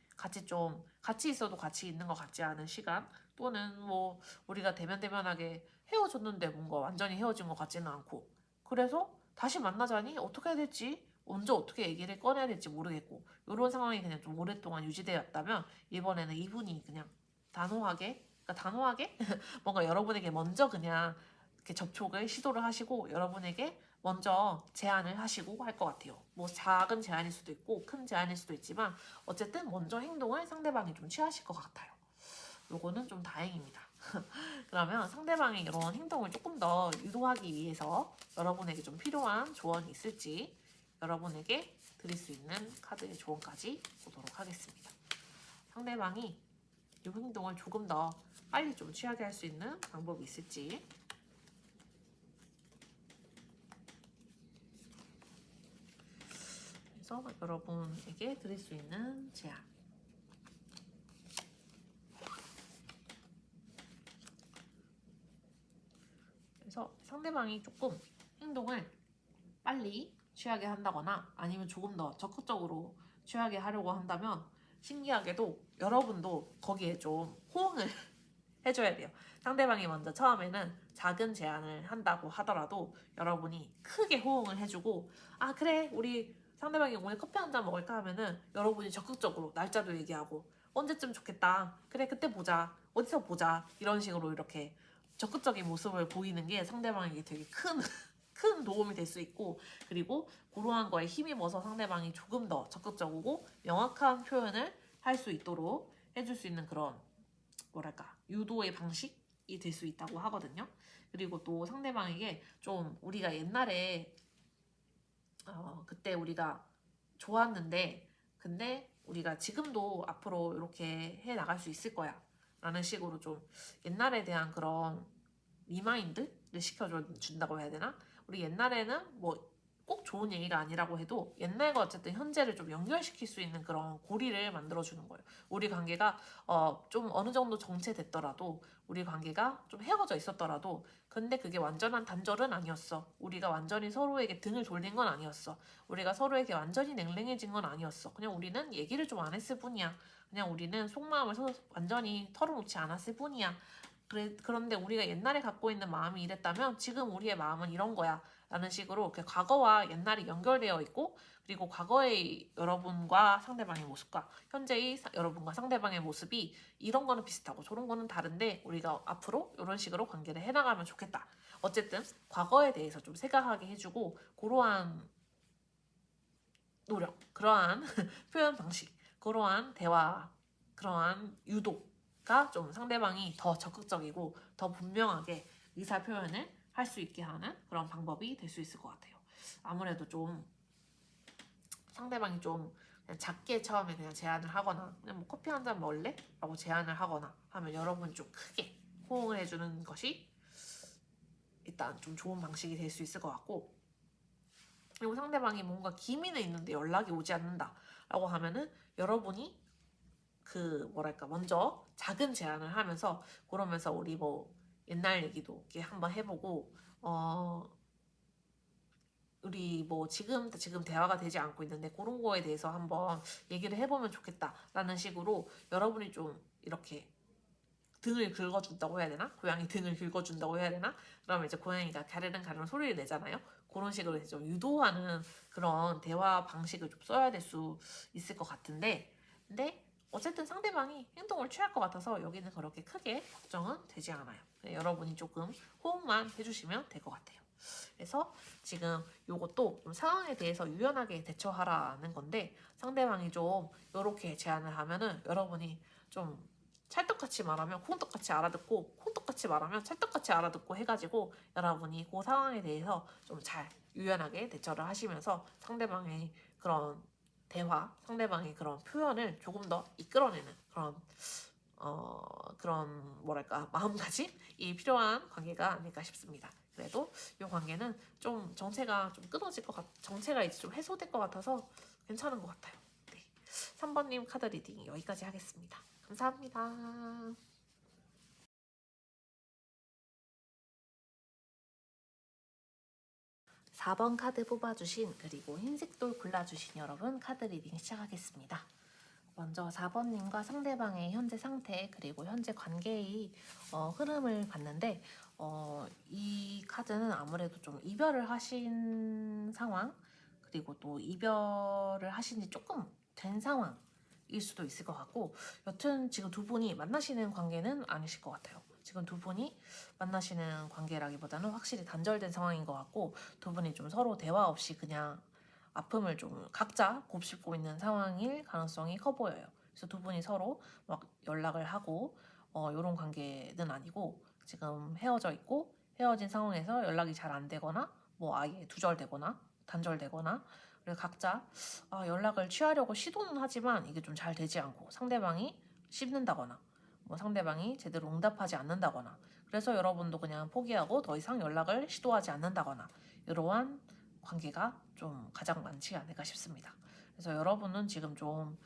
같이 있어도 같이 있는 것 같지 않은 시간 또는 뭐 우리가 대면대면하게 헤어졌는데 뭔가 완전히 헤어진 것 같지는 않고 그래서 다시 만나자니 어떻게 해야 될지 언제 어떻게 얘기를 꺼내야 될지 모르겠고 이런 상황이 그냥 좀 오랫동안 유지되었다면 이번에는 이분이 그냥 단호하게 그러니까 단호하게 뭔가 여러분에게 먼저 그냥 이렇게 접촉을 시도를 하시고 여러분에게 먼저 제안을 하시고 할 것 같아요. 뭐 작은 제안일 수도 있고 큰 제안일 수도 있지만 어쨌든 먼저 행동을 상대방이 좀 취하실 것 같아요. 요거는 좀 다행입니다. 그러면 상대방의 이런 행동을 조금 더 유도하기 위해서 여러분에게 좀 필요한 조언이 있을지 여러분에게 드릴 수 있는 카드의 조언까지 보도록 하겠습니다. 상대방이 이 행동을 조금 더 빨리 좀 취하게 할 수 있는 방법이 있을지. 그래서 여러분에게 드릴 수 있는 제안. 그래서 상대방이 조금 행동을 빨리 취하게 한다거나 아니면 조금 더 적극적으로 취하게 하려고 한다면 신기하게도 여러분도 거기에 좀 호응을 해줘야 돼요. 상대방이 먼저 처음에는 작은 제안을 한다고 하더라도 여러분이 크게 호응을 해주고 아 그래 우리 상대방이 오늘 커피 한 잔 먹을까 하면은 여러분이 적극적으로 날짜도 얘기하고 언제쯤 좋겠다 그래 그때 보자 어디서 보자 이런 식으로 이렇게 적극적인 모습을 보이는 게 상대방에게 되게 큰 도움이 될 수 있고 그리고 그러한 거에 힘입어서 상대방이 조금 더 적극적이고 명확한 표현을 할 수 있도록 해줄 수 있는 그런 뭐랄까 유도의 방식이 될 수 있다고 하거든요. 그리고 또 상대방에게 좀 우리가 옛날에 그때 우리가 좋았는데 근데 우리가 지금도 앞으로 이렇게 해 나갈 수 있을 거야 라는 식으로 좀 옛날에 대한 그런 리마인드를 시켜준다고 해야 되나? 우리 옛날에는 뭐 꼭 좋은 얘기가 아니라고 해도 옛날과 어쨌든 현재를 좀 연결시킬 수 있는 그런 고리를 만들어주는 거예요. 우리 관계가 좀 어느 정도 정체됐더라도 우리 관계가 좀 헤어져 있었더라도 근데 그게 완전한 단절은 아니었어. 우리가 완전히 서로에게 등을 돌린 건 아니었어. 우리가 서로에게 완전히 냉랭해진 건 아니었어. 그냥 우리는 얘기를 좀 안 했을 뿐이야. 그냥 우리는 속마음을 완전히 털어놓지 않았을 뿐이야. 그런데 우리가 옛날에 갖고 있는 마음이 이랬다면 지금 우리의 마음은 이런 거야. 라는 식으로 과거와 옛날이 연결되어 있고 그리고 과거의 여러분과 상대방의 모습과 현재의 여러분과 상대방의 모습이 이런 거는 비슷하고 저런 거는 다른데 우리가 앞으로 이런 식으로 관계를 해나가면 좋겠다. 어쨌든 과거에 대해서 좀 생각하게 해주고 그러한 노력, 그러한 표현 방식, 그러한 대화, 그러한 유도가 좀 상대방이 더 적극적이고 더 분명하게 의사 표현을 할 수 있게 하는 그런 방법이 될 수 있을 것 같아요. 아무래도 좀 상대방이 좀 그냥 작게 처음에 그냥 제안을 하거나 그냥 뭐 커피 한 잔 먹을래? 라고 제안을 하거나 하면 여러분이 좀 크게 호응을 해주는 것이 일단 좀 좋은 방식이 될 수 있을 것 같고 그리고 상대방이 뭔가 기미는 있는데 연락이 오지 않는다 라고 하면은 여러분이 뭐랄까 먼저 작은 제안을 하면서 그러면서 우리 뭐 옛날 얘기도 이렇게 한번 해보고 우리 뭐 지금 대화가 되지 않고 있는데 그런 거에 대해서 한번 얘기를 해보면 좋겠다라는 식으로 여러분이 좀 이렇게 등을 긁어준다고 해야 되나? 고양이 등을 긁어준다고 해야 되나? 그러면 이제 고양이가 가르릉 가르릉 소리를 내잖아요. 그런 식으로 이제 좀 유도하는 그런 대화 방식을 좀 써야 될 수 있을 것 같은데 근데 어쨌든 상대방이 행동을 취할 것 같아서 여기는 그렇게 크게 걱정은 되지 않아요. 여러분이 조금 호응만 해주시면 될 것 같아요. 그래서 지금 요것도 좀 상황에 대해서 유연하게 대처하라는 건데 상대방이 좀 이렇게 제안을 하면은 여러분이 좀 찰떡같이 말하면 콩떡같이 알아듣고 콩떡같이 말하면 찰떡같이 알아듣고 해가지고 여러분이 그 상황에 대해서 좀 잘 유연하게 대처를 하시면서 상대방의 그런 대화, 상대방의 그런 표현을 조금 더 이끌어내는 그런 뭐랄까 마음가짐이 필요한 관계가 아닐까 싶습니다. 그래도 이 관계는 좀 정체가 좀 끊어질 것 정체가 이제 좀 해소될 것 같아서 괜찮은 것 같아요. 네. 3번님 카드 리딩 여기까지 하겠습니다. 감사합니다. 4번 카드 뽑아주신 그리고 흰색 돌 골라주신 여러분 카드 리딩 시작하겠습니다. 먼저 4번님과 상대방의 현재 상태 그리고 현재 관계의 흐름을 봤는데 이 카드는 아무래도 좀 이별을 하신 상황 그리고 또 이별을 하신 지 조금 된 상황일 수도 있을 것 같고 여튼 지금 두 분이 만나시는 관계는 아니실 것 같아요. 지금 두 분이 만나시는 관계라기보다는 확실히 단절된 상황인 것 같고 두 분이 좀 서로 대화 없이 그냥 아픔을 좀 각자 곱씹고 있는 상황일 가능성이 커 보여요. 그래서 두 분이 서로 막 연락을 하고 이런 관계는 아니고 지금 헤어져 있고 헤어진 상황에서 연락이 잘 안 되거나 뭐 아예 두절되거나 단절되거나 그래서 각자 연락을 취하려고 시도는 하지만 이게 좀 잘 되지 않고 상대방이 씹는다거나 뭐 상대방이 제대로 응답하지 않는다거나 그래서 여러분도 그냥 포기하고 더 이상 연락을 시도하지 않는다거나 이러한 관계가 좀 가장 많지 않을까 싶습니다. 그래서 여러분은 지금 좀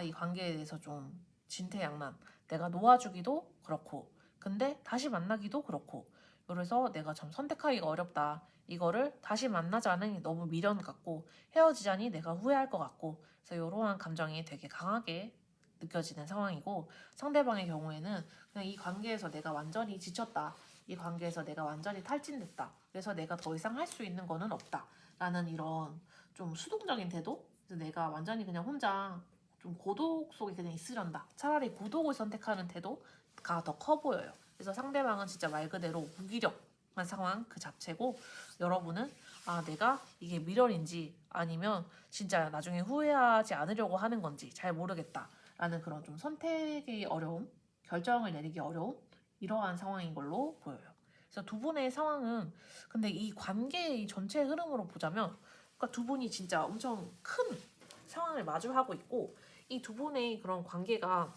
이 관계에 대해서 좀 진퇴양난 내가 놓아주기도 그렇고 근데 다시 만나기도 그렇고 그래서 내가 참 선택하기가 어렵다. 이거를 다시 만나자니 너무 미련 같고 헤어지자니 내가 후회할 것 같고 그래서 이러한 감정이 되게 강하게 느껴지는 상황이고 상대방의 경우에는 그냥 이 관계에서 내가 완전히 지쳤다. 이 관계에서 내가 완전히 탈진됐다. 그래서 내가 더 이상 할 수 있는 거는 없다. 라는 이런 좀 수동적인 태도? 그래서 내가 완전히 그냥 혼자 좀 고독 속에 그냥 있으련다. 차라리 고독을 선택하는 태도가 더 커 보여요. 그래서 상대방은 진짜 말 그대로 무기력한 상황 그 자체고 여러분은 내가 이게 미련인지 아니면 진짜 나중에 후회하지 않으려고 하는 건지 잘 모르겠다. 라는 그런 좀 선택이 어려움, 결정을 내리기 어려움 이러한 상황인 걸로 보여요. 그래서 두 분의 상황은 근데 이 관계의 전체 흐름으로 보자면 그러니까 두 분이 진짜 엄청 큰 상황을 마주하고 있고 이 두 분의 그런 관계가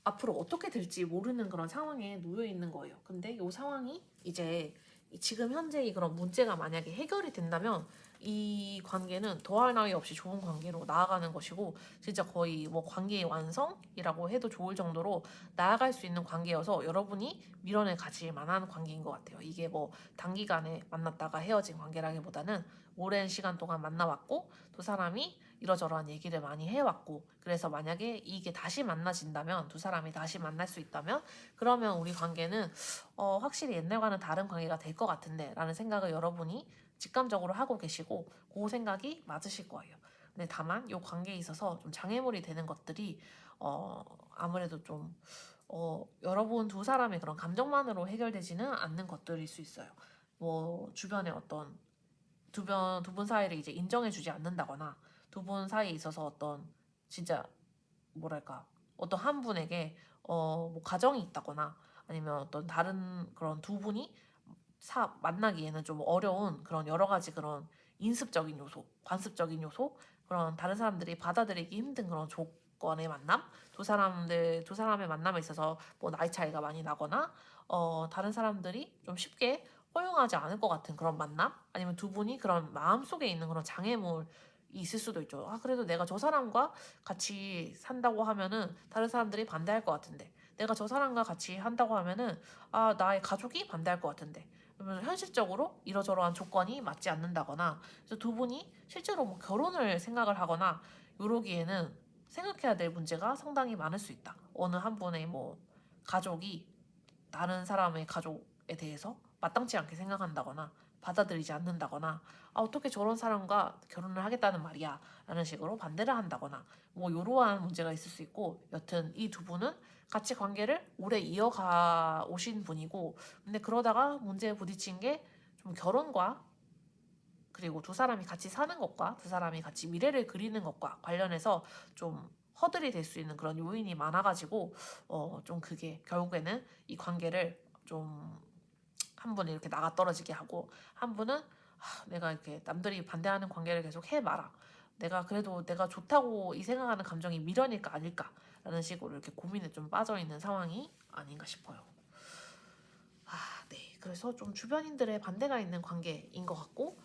앞으로 어떻게 될지 모르는 그런 상황에 놓여 있는 거예요. 근데 이 상황이 이제 지금 현재의 그런 문제가 만약에 해결이 된다면 이 관계는 더할 나위 없이 좋은 관계로 나아가는 것이고 진짜 거의 뭐 관계의 완성이라고 해도 좋을 정도로 나아갈 수 있는 관계여서 여러분이 미련을 가질 만한 관계인 것 같아요. 이게 뭐 단기간에 만났다가 헤어진 관계라기보다는 오랜 시간 동안 만나왔고 두 사람이 이러저러한 얘기를 많이 해왔고 그래서 만약에 이게 다시 만나진다면 두 사람이 다시 만날 수 있다면 그러면 우리 관계는 확실히 옛날과는 다른 관계가 될 것 같은데 라는 생각을 여러분이 직감적으로 하고 계시고 그 생각이 맞으실 거예요. 근데 다만 이 관계에 있어서 좀 장애물이 되는 것들이 아무래도 좀 여러분 두 사람의 그런 감정만으로 해결되지는 않는 것들일 수 있어요. 뭐 주변에 어떤 두 분 사이를 이제 인정해주지 않는다거나 두 분 사이에 있어서 어떤 진짜 뭐랄까 어떤 한 분에게 뭐 가정이 있다거나 아니면 어떤 다른 그런 두 분이 만나기에는 좀 어려운 그런 여러 가지 그런 인습적인 요소, 관습적인 요소, 그런 다른 사람들이 받아들이기 힘든 그런 조건의 만남, 두 사람의 만남에 있어서 뭐 나이 차이가 많이 나거나, 다른 사람들이 좀 쉽게 허용하지 않을 것 같은 그런 만남, 아니면 두 분이 그런 마음속에 있는 그런 장애물이 있을 수도 있죠. 그래도 내가 저 사람과 같이 산다고 하면은 다른 사람들이 반대할 것 같은데, 내가 저 사람과 같이 한다고 하면은 나의 가족이 반대할 것 같은데. 그러면 현실적으로 이러저러한 조건이 맞지 않는다거나 그래서 두 분이 실제로 뭐 결혼을 생각을 하거나 이러기에는 생각해야 될 문제가 상당히 많을 수 있다. 어느 한 분의 뭐 가족이 다른 사람의 가족에 대해서 마땅치 않게 생각한다거나 받아들이지 않는다거나 어떻게 저런 사람과 결혼을 하겠다는 말이야 라는 식으로 반대를 한다거나 뭐 이러한 문제가 있을 수 있고 여튼 이 두 분은 같이 관계를 오래 이어가 오신 분이고 근데 그러다가 문제에 부딪힌 게 좀 결혼과 그리고 두 사람이 같이 사는 것과 두 사람이 같이 미래를 그리는 것과 관련해서 좀 허들이 될 수 있는 그런 요인이 많아가지고 좀 그게 결국에는 이 관계를 좀 한 분이 이렇게 나가 떨어지게 하고 한 분은 내가 이렇게 남들이 반대하는 관계를 계속 해마라. 내가 좋다고 이 생각하는 감정이 미련일까 아닐까라는 식으로 이렇게 고민에 좀 빠져 있는 상황이 아닌가 싶어요. 네. 그래서 좀 주변인들의 반대가 있는 관계인 것 같고,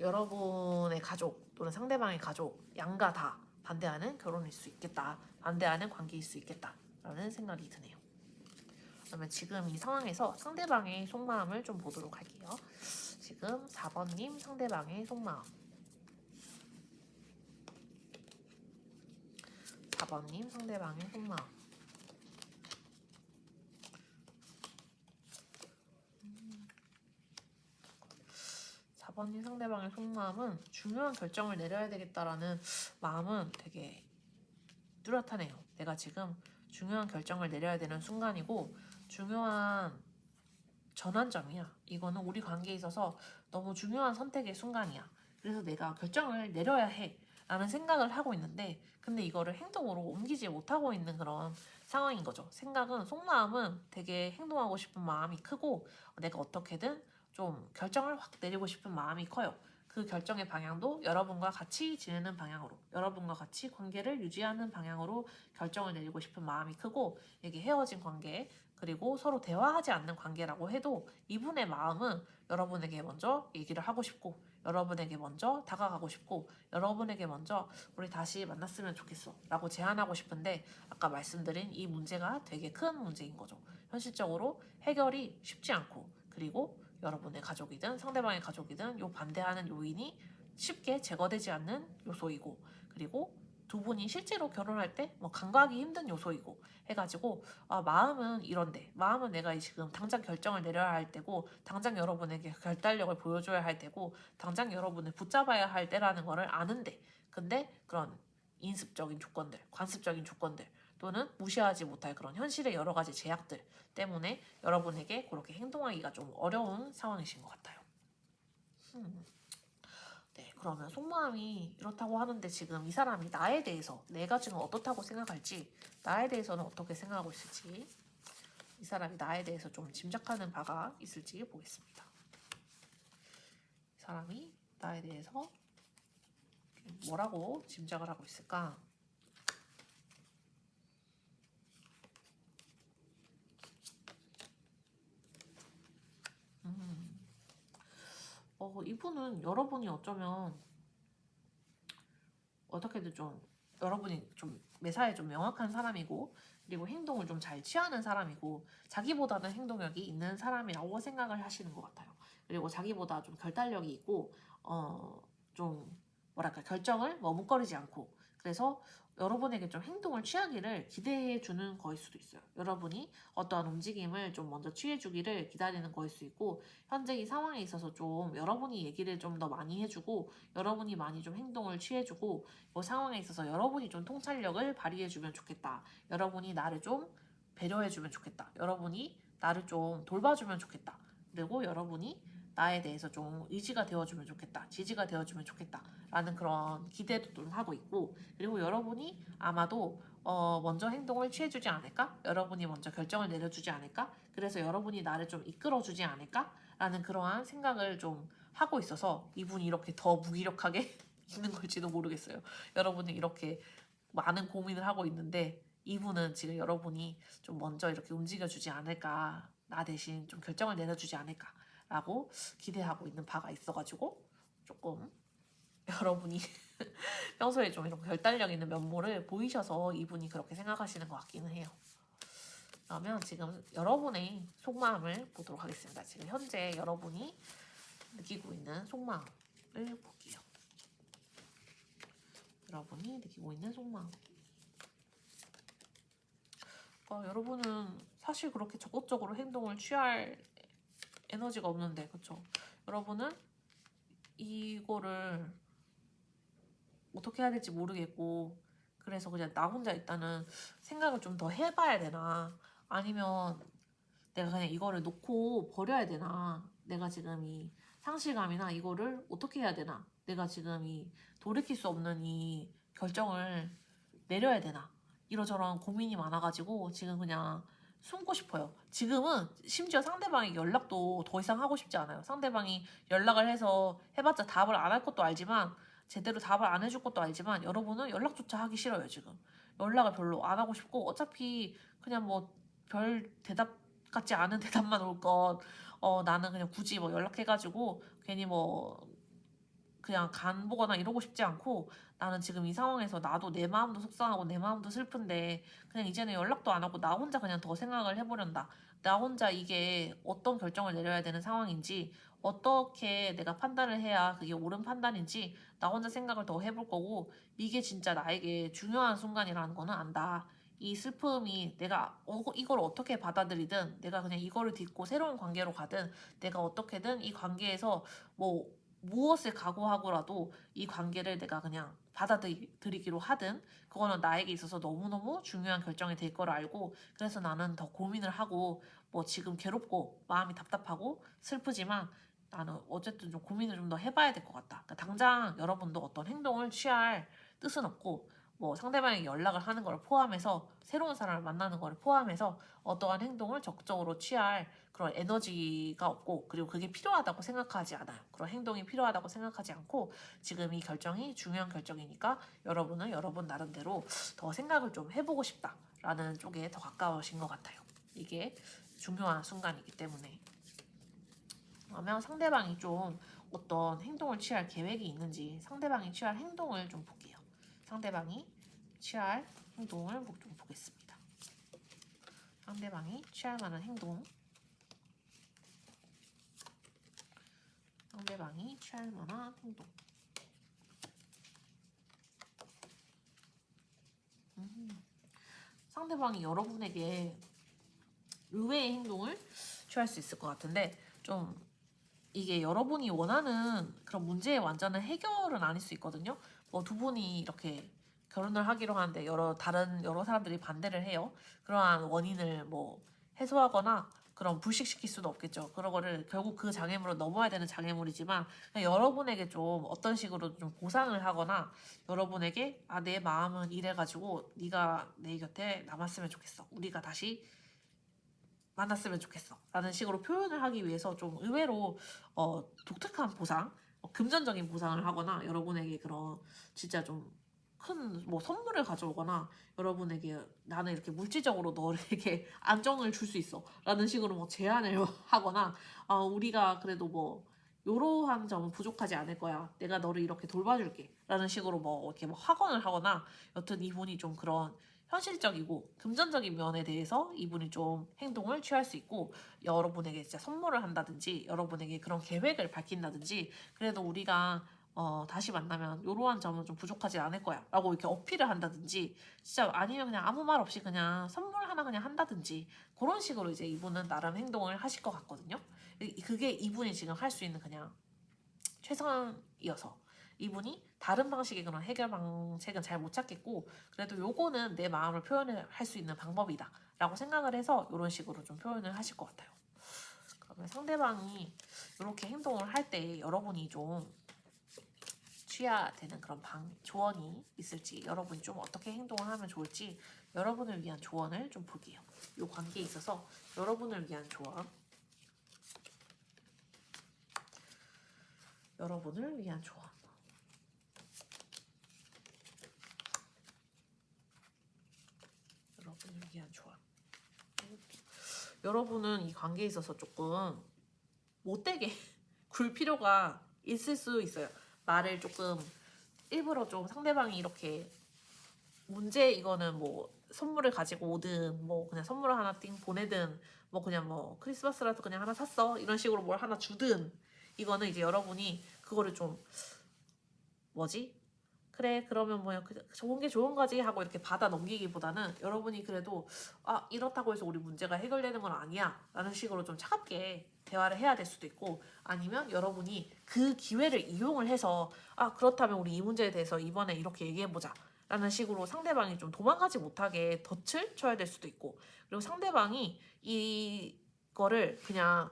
여러분의 가족 또는 상대방의 가족 양가 다 반대하는 결혼일 수 있겠다. 반대하는 관계일 수 있겠다라는 생각이 드네요. 그러면 지금 이 상황에서 상대방의 속마음을 좀 보도록 할게요. 지금 4번님 상대방의 속마음. 4번님 상대방의 속마음. 4번님 상대방의 속마음은 중요한 결정을 내려야 되겠다라는 마음은 되게 뚜렷하네요. 내가 지금 중요한 결정을 내려야 되는 순간이고 중요한 전환점이야. 이거는 우리 관계에 있어서 너무 중요한 선택의 순간이야. 그래서 내가 결정을 내려야 해. 라는 생각을 하고 있는데 근데 이거를 행동으로 옮기지 못하고 있는 그런 상황인 거죠. 생각은 속마음은 되게 행동하고 싶은 마음이 크고 내가 어떻게든 좀 결정을 확 내리고 싶은 마음이 커요. 그 결정의 방향도 여러분과 같이 지내는 방향으로, 여러분과 같이 관계를 유지하는 방향으로 결정을 내리고 싶은 마음이 크고, 이게 헤어진 관계, 그리고 서로 대화하지 않는 관계라고 해도 이분의 마음은 여러분에게 먼저 얘기를 하고 싶고, 여러분에게 먼저 다가가고 싶고, 여러분에게 먼저 우리 다시 만났으면 좋겠어 라고 제안하고 싶은데, 아까 말씀드린 이 문제가 되게 큰 문제인 거죠. 현실적으로 해결이 쉽지 않고, 그리고 여러분의 가족이든 상대방의 가족이든 요 반대하는 요인이 쉽게 제거되지 않는 요소이고, 그리고 두 분이 실제로 결혼할 때 뭐 간과하기 힘든 요소이고 해가지고, 마음은 이런데, 마음은 내가 지금 당장 결정을 내려야 할 때고, 당장 여러분에게 결단력을 보여줘야 할 때고, 당장 여러분을 붙잡아야 할 때라는 거를 아는데, 근데 그런 인습적인 조건들, 관습적인 조건들, 또는 무시하지 못할 그런 현실의 여러 가지 제약들 때문에 여러분에게 그렇게 행동하기가 좀 어려운 상황이신 것 같아요. 네, 그러면 속마음이 이렇다고 하는데, 지금 이 사람이 나에 대해서, 내가 지금 어떻다고 생각할지, 나에 대해서는 어떻게 생각하고 있을지, 이 사람이 나에 대해서 좀 짐작하는 바가 있을지 보겠습니다. 이 사람이 나에 대해서 뭐라고 짐작을 하고 있을까? 이분은 여러분이 어쩌면 어떻게든 좀, 여러분이 좀 매사에 좀 명확한 사람이고, 그리고 행동을 좀 잘 취하는 사람이고, 자기보다는 행동력이 있는 사람이라고 생각을 하시는 것 같아요. 그리고 자기보다 좀 결단력이 있고, 좀 뭐랄까, 결정을 머뭇거리지 않고, 그래서 여러분에게 좀 행동을 취하기를 기대해 주는 거일 수도 있어요. 여러분이 어떠한 움직임을 좀 먼저 취해 주기를 기다리는 거일 수 있고, 현재 이 상황에 있어서 좀 여러분이 얘기를 좀 더 많이 해주고, 여러분이 많이 좀 행동을 취해주고, 뭐 상황에 있어서 여러분이 좀 통찰력을 발휘해주면 좋겠다. 여러분이 나를 좀 배려해주면 좋겠다. 여러분이 나를 좀 돌봐주면 좋겠다. 그리고 여러분이 나에 대해서 좀 의지가 되어주면 좋겠다. 지지가 되어주면 좋겠다. 라는 그런 기대도 좀 하고 있고, 그리고 여러분이 아마도 먼저 행동을 취해주지 않을까? 여러분이 먼저 결정을 내려주지 않을까? 그래서 여러분이 나를 좀 이끌어주지 않을까? 라는 그러한 생각을 좀 하고 있어서 이분이 이렇게 더 무기력하게 있는 걸지도 모르겠어요. 여러분이 이렇게 많은 고민을 하고 있는데, 이분은 지금 여러분이 좀 먼저 이렇게 움직여주지 않을까, 나 대신 좀 결정을 내려주지 않을까라고 기대하고 있는 바가 있어가지고, 조금 여러분이 평소에 좀 이런 결단력 있는 면모를 보이셔서 이분이 그렇게 생각하시는 것 같기는 해요. 그러면 지금 여러분의 속마음을 보도록 하겠습니다. 지금 현재 여러분이 느끼고 있는 속마음을 볼게요. 여러분이 느끼고 있는 속마음. 여러분은 사실 그렇게 적극적으로 행동을 취할 에너지가 없는데, 그쵸? 여러분은 이거를 어떻게 해야 될지 모르겠고, 그래서 그냥 나 혼자 일단은 생각을 좀 더 해봐야 되나, 아니면 내가 그냥 이거를 놓고 버려야 되나, 내가 지금 이 상실감이나 이거를 어떻게 해야 되나, 내가 지금 이 돌이킬 수 없는 이 결정을 내려야 되나, 이러저런 고민이 많아가지고 지금 그냥 숨고 싶어요. 지금은 심지어 상대방이 연락도 더 이상 하고 싶지 않아요. 상대방이 연락을 해서 해봤자 답을 안 할 것도 알지만, 제대로 답을 안 해줄 것도 알지만, 여러분은 연락조차 하기 싫어요. 지금 연락을 별로 안 하고 싶고, 어차피 그냥 뭐 별 대답 같지 않은 대답만 올 것, 나는 그냥 굳이 뭐 연락해가지고 괜히 뭐 그냥 간 보거나 이러고 싶지 않고, 나는 지금 이 상황에서 나도 내 마음도 속상하고 내 마음도 슬픈데 그냥 이제는 연락도 안 하고 나 혼자 그냥 더 생각을 해보련다. 나 혼자 이게 어떤 결정을 내려야 되는 상황인지, 어떻게 내가 판단을 해야 그게 옳은 판단인지 나 혼자 생각을 더 해볼 거고, 이게 진짜 나에게 중요한 순간이라는 거는 안다. 이 슬픔이 내가 이걸 어떻게 받아들이든, 내가 그냥 이거를 딛고 새로운 관계로 가든, 내가 어떻게든 이 관계에서 뭐 무엇을 각오하고라도 이 관계를 내가 그냥 받아들이기로 하든, 그거는 나에게 있어서 너무너무 중요한 결정이 될 걸 알고, 그래서 나는 더 고민을 하고, 뭐 지금 괴롭고 마음이 답답하고 슬프지만 나는 어쨌든 좀 고민을 좀 더 해봐야 될 것 같다. 그러니까 당장 여러분도 어떤 행동을 취할 뜻은 없고, 뭐 상대방에게 연락을 하는 걸 포함해서 새로운 사람을 만나는 걸 포함해서 어떠한 행동을 적극적으로 취할 그런 에너지가 없고 그리고 그게 필요하다고 생각하지 않아요. 그런 행동이 필요하다고 생각하지 않고 지금 이 결정이 중요한 결정이니까 여러분은 여러분 나름대로 더 생각을 좀 해보고 싶다라는 쪽에 더 가까우신 것 같아요. 이게 중요한 순간이기 때문에. 그러면 상대방이 좀 어떤 행동을 취할 계획이 있는지 상대방이 취할 행동을 좀 볼게요. 상대방이 취할 행동을 좀 보겠습니다. 상대방이 취할 만한 행동. 상대방이 취할 만한 행동. 상대방이 여러분에게 의외의 행동을 취할 수 있을 것 같은데 좀 이게 여러분이 원하는 그런 문제의 완전한 해결은 아닐 수 있거든요. 뭐 두 분이 이렇게 결혼을 하기로 하는데 여러 사람들이 반대를 해요. 그러한 원인을 뭐 해소하거나 그런 불식시킬 수도 없겠죠. 그런 거를 결국 그 장애물로 넘어야 되는 장애물이지만 그냥 여러분에게 좀 어떤 식으로 좀 보상을 하거나 여러분에게 내 마음은 이래가지고 네가 내 곁에 남았으면 좋겠어. 우리가 다시 만났으면 좋겠어 라는 식으로 표현을 하기 위해서 좀 의외로 독특한 보상, 금전적인 보상을 하거나 여러분에게 그런 진짜 좀 큰 뭐 선물을 가져오거나 여러분에게 나는 이렇게 물질적으로 너에게 안정을 줄 수 있어 라는 식으로 뭐 제안을 하거나 우리가 그래도 뭐 요러한 점은 부족하지 않을 거야. 내가 너를 이렇게 돌봐줄게 라는 식으로 뭐 이렇게 뭐 확언을 하거나 여튼 이분이 좀 그런 현실적이고 금전적인 면에 대해서 이분이 좀 행동을 취할 수 있고 여러분에게 진짜 선물을 한다든지 여러분에게 그런 계획을 밝힌다든지 그래도 우리가 다시 만나면 이러한 점은 좀 부족하지 않을 거야 라고 이렇게 어필을 한다든지 진짜 아니면 그냥 아무 말 없이 그냥 선물 하나 그냥 한다든지 그런 식으로 이제 이분은 나름 행동을 하실 것 같거든요. 그게 이분이 지금 할 수 있는 그냥 최선이어서 이분이 다른 방식의 그런 해결 방책은 잘 못 찾겠고 그래도 요거는 내 마음을 표현을 할 수 있는 방법이다 라고 생각을 해서 이런 식으로 좀 표현을 하실 것 같아요. 그러면 상대방이 이렇게 행동을 할 때 여러분이 좀 취해야 되는 그런 조언이 있을지 여러분이 좀 어떻게 행동을 하면 좋을지 여러분을 위한 조언을 좀 볼게요. 이 관계에 있어서 여러분을 위한 조언 여러분을 위한 조언 여러분을 위한 조언 여러분은 이 관계에 있어서 조금 못되게 굴 필요가 있을 수 있어요. 말을 조금 일부러 좀 상대방이 이렇게 문제 이거는 뭐 선물을 가지고 오든 뭐 그냥 선물을 하나 띵 보내든 뭐 그냥 뭐 크리스마스라도 그냥 하나 샀어 이런 식으로 뭘 하나 주든 이거는 이제 여러분이 그거를 좀 뭐지? 그래 그러면 뭐야 좋은 게 좋은 거지 하고 이렇게 받아 넘기기보다는 여러분이 그래도 이렇다고 해서 우리 문제가 해결되는 건 아니야 라는 식으로 좀 차갑게 대화를 해야 될 수도 있고 아니면 여러분이 그 기회를 이용을 해서 그렇다면 우리 이 문제에 대해서 이번에 이렇게 얘기해보자 라는 식으로 상대방이 좀 도망가지 못하게 덫을 쳐야 될 수도 있고 그리고 상대방이 이거를 그냥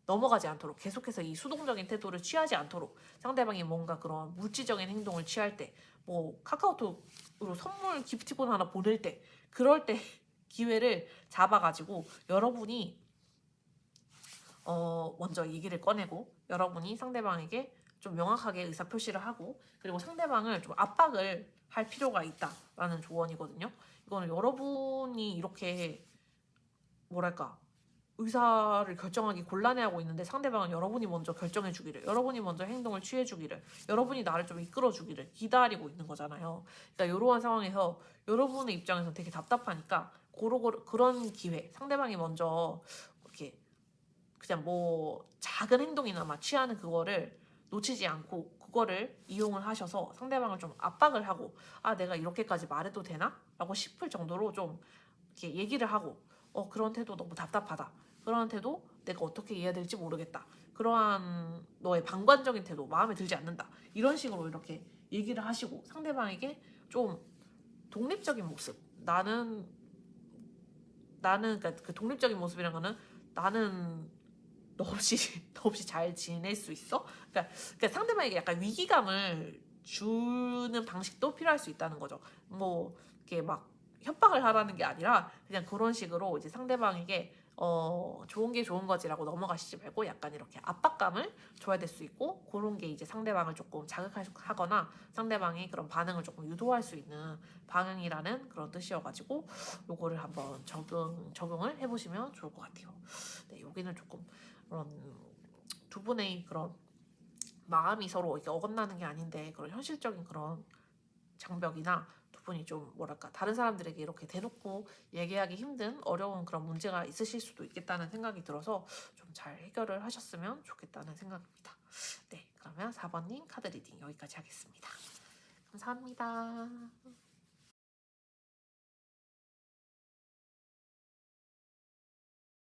넘어가지 않도록 계속해서 이 수동적인 태도를 취하지 않도록 상대방이 뭔가 그런 물질적인 행동을 취할 때 뭐 카카오톡으로 선물 기프티콘 하나 보낼 때 그럴 때 기회를 잡아가지고 여러분이 먼저 얘기를 꺼내고 여러분이 상대방에게 좀 명확하게 의사표시를 하고 그리고 상대방을 좀 압박을 할 필요가 있다라는 조언이거든요. 이거는 여러분이 이렇게 뭐랄까 의사를 결정하기 곤란해하고 있는데 상대방은 여러분이 먼저 결정해주기를 여러분이 먼저 행동을 취해주기를 여러분이 나를 좀 이끌어주기를 기다리고 있는 거잖아요. 그러니까 이러한 상황에서 여러분의 입장에서 되게 답답하니까 그런 기회 상대방이 먼저 이렇게 그냥 뭐 작은 행동이나마 취하는 그거를 놓치지 않고 그거를 이용을 하셔서 상대방을 좀 압박을 하고 내가 이렇게까지 말해도 되나? 라고 싶을 정도로 좀 이렇게 얘기를 하고 그런 태도 너무 답답하다. 그런 태도 내가 어떻게 이해해야 될지 모르겠다. 그러한 너의 방관적인 태도 마음에 들지 않는다. 이런 식으로 이렇게 얘기를 하시고 상대방에게 좀 독립적인 모습 나는 그러니까 그 독립적인 모습이란 거는 나는 너 없이 잘 지낼 수 있어? 그러니까 상대방에게 약간 위기감을 주는 방식도 필요할 수 있다는 거죠. 뭐 이렇게 막 협박을 하라는 게 아니라 그냥 그런 식으로 이제 상대방에게 좋은 게 좋은 거지라고 넘어가시지 말고 약간 이렇게 압박감을 줘야 될 수 있고, 그런 게 이제 상대방을 조금 자극하거나 상대방이 그런 반응을 조금 유도할 수 있는 방향이라는 그런 뜻이어가지고 요거를 한번 적용을 해보시면 좋을 것 같아요. 네, 여기는 조금 그런 두 분의 그런 마음이 서로 이렇게 어긋나는 게 아닌데 그런 현실적인 그런 장벽이나 두 분이 좀 뭐랄까 다른 사람들에게 이렇게 대놓고 얘기하기 힘든 어려운 그런 문제가 있으실 수도 있겠다는 생각이 들어서 좀 잘 해결을 하셨으면 좋겠다는 생각입니다. 네, 그러면 4번님 카드 리딩 여기까지 하겠습니다. 감사합니다.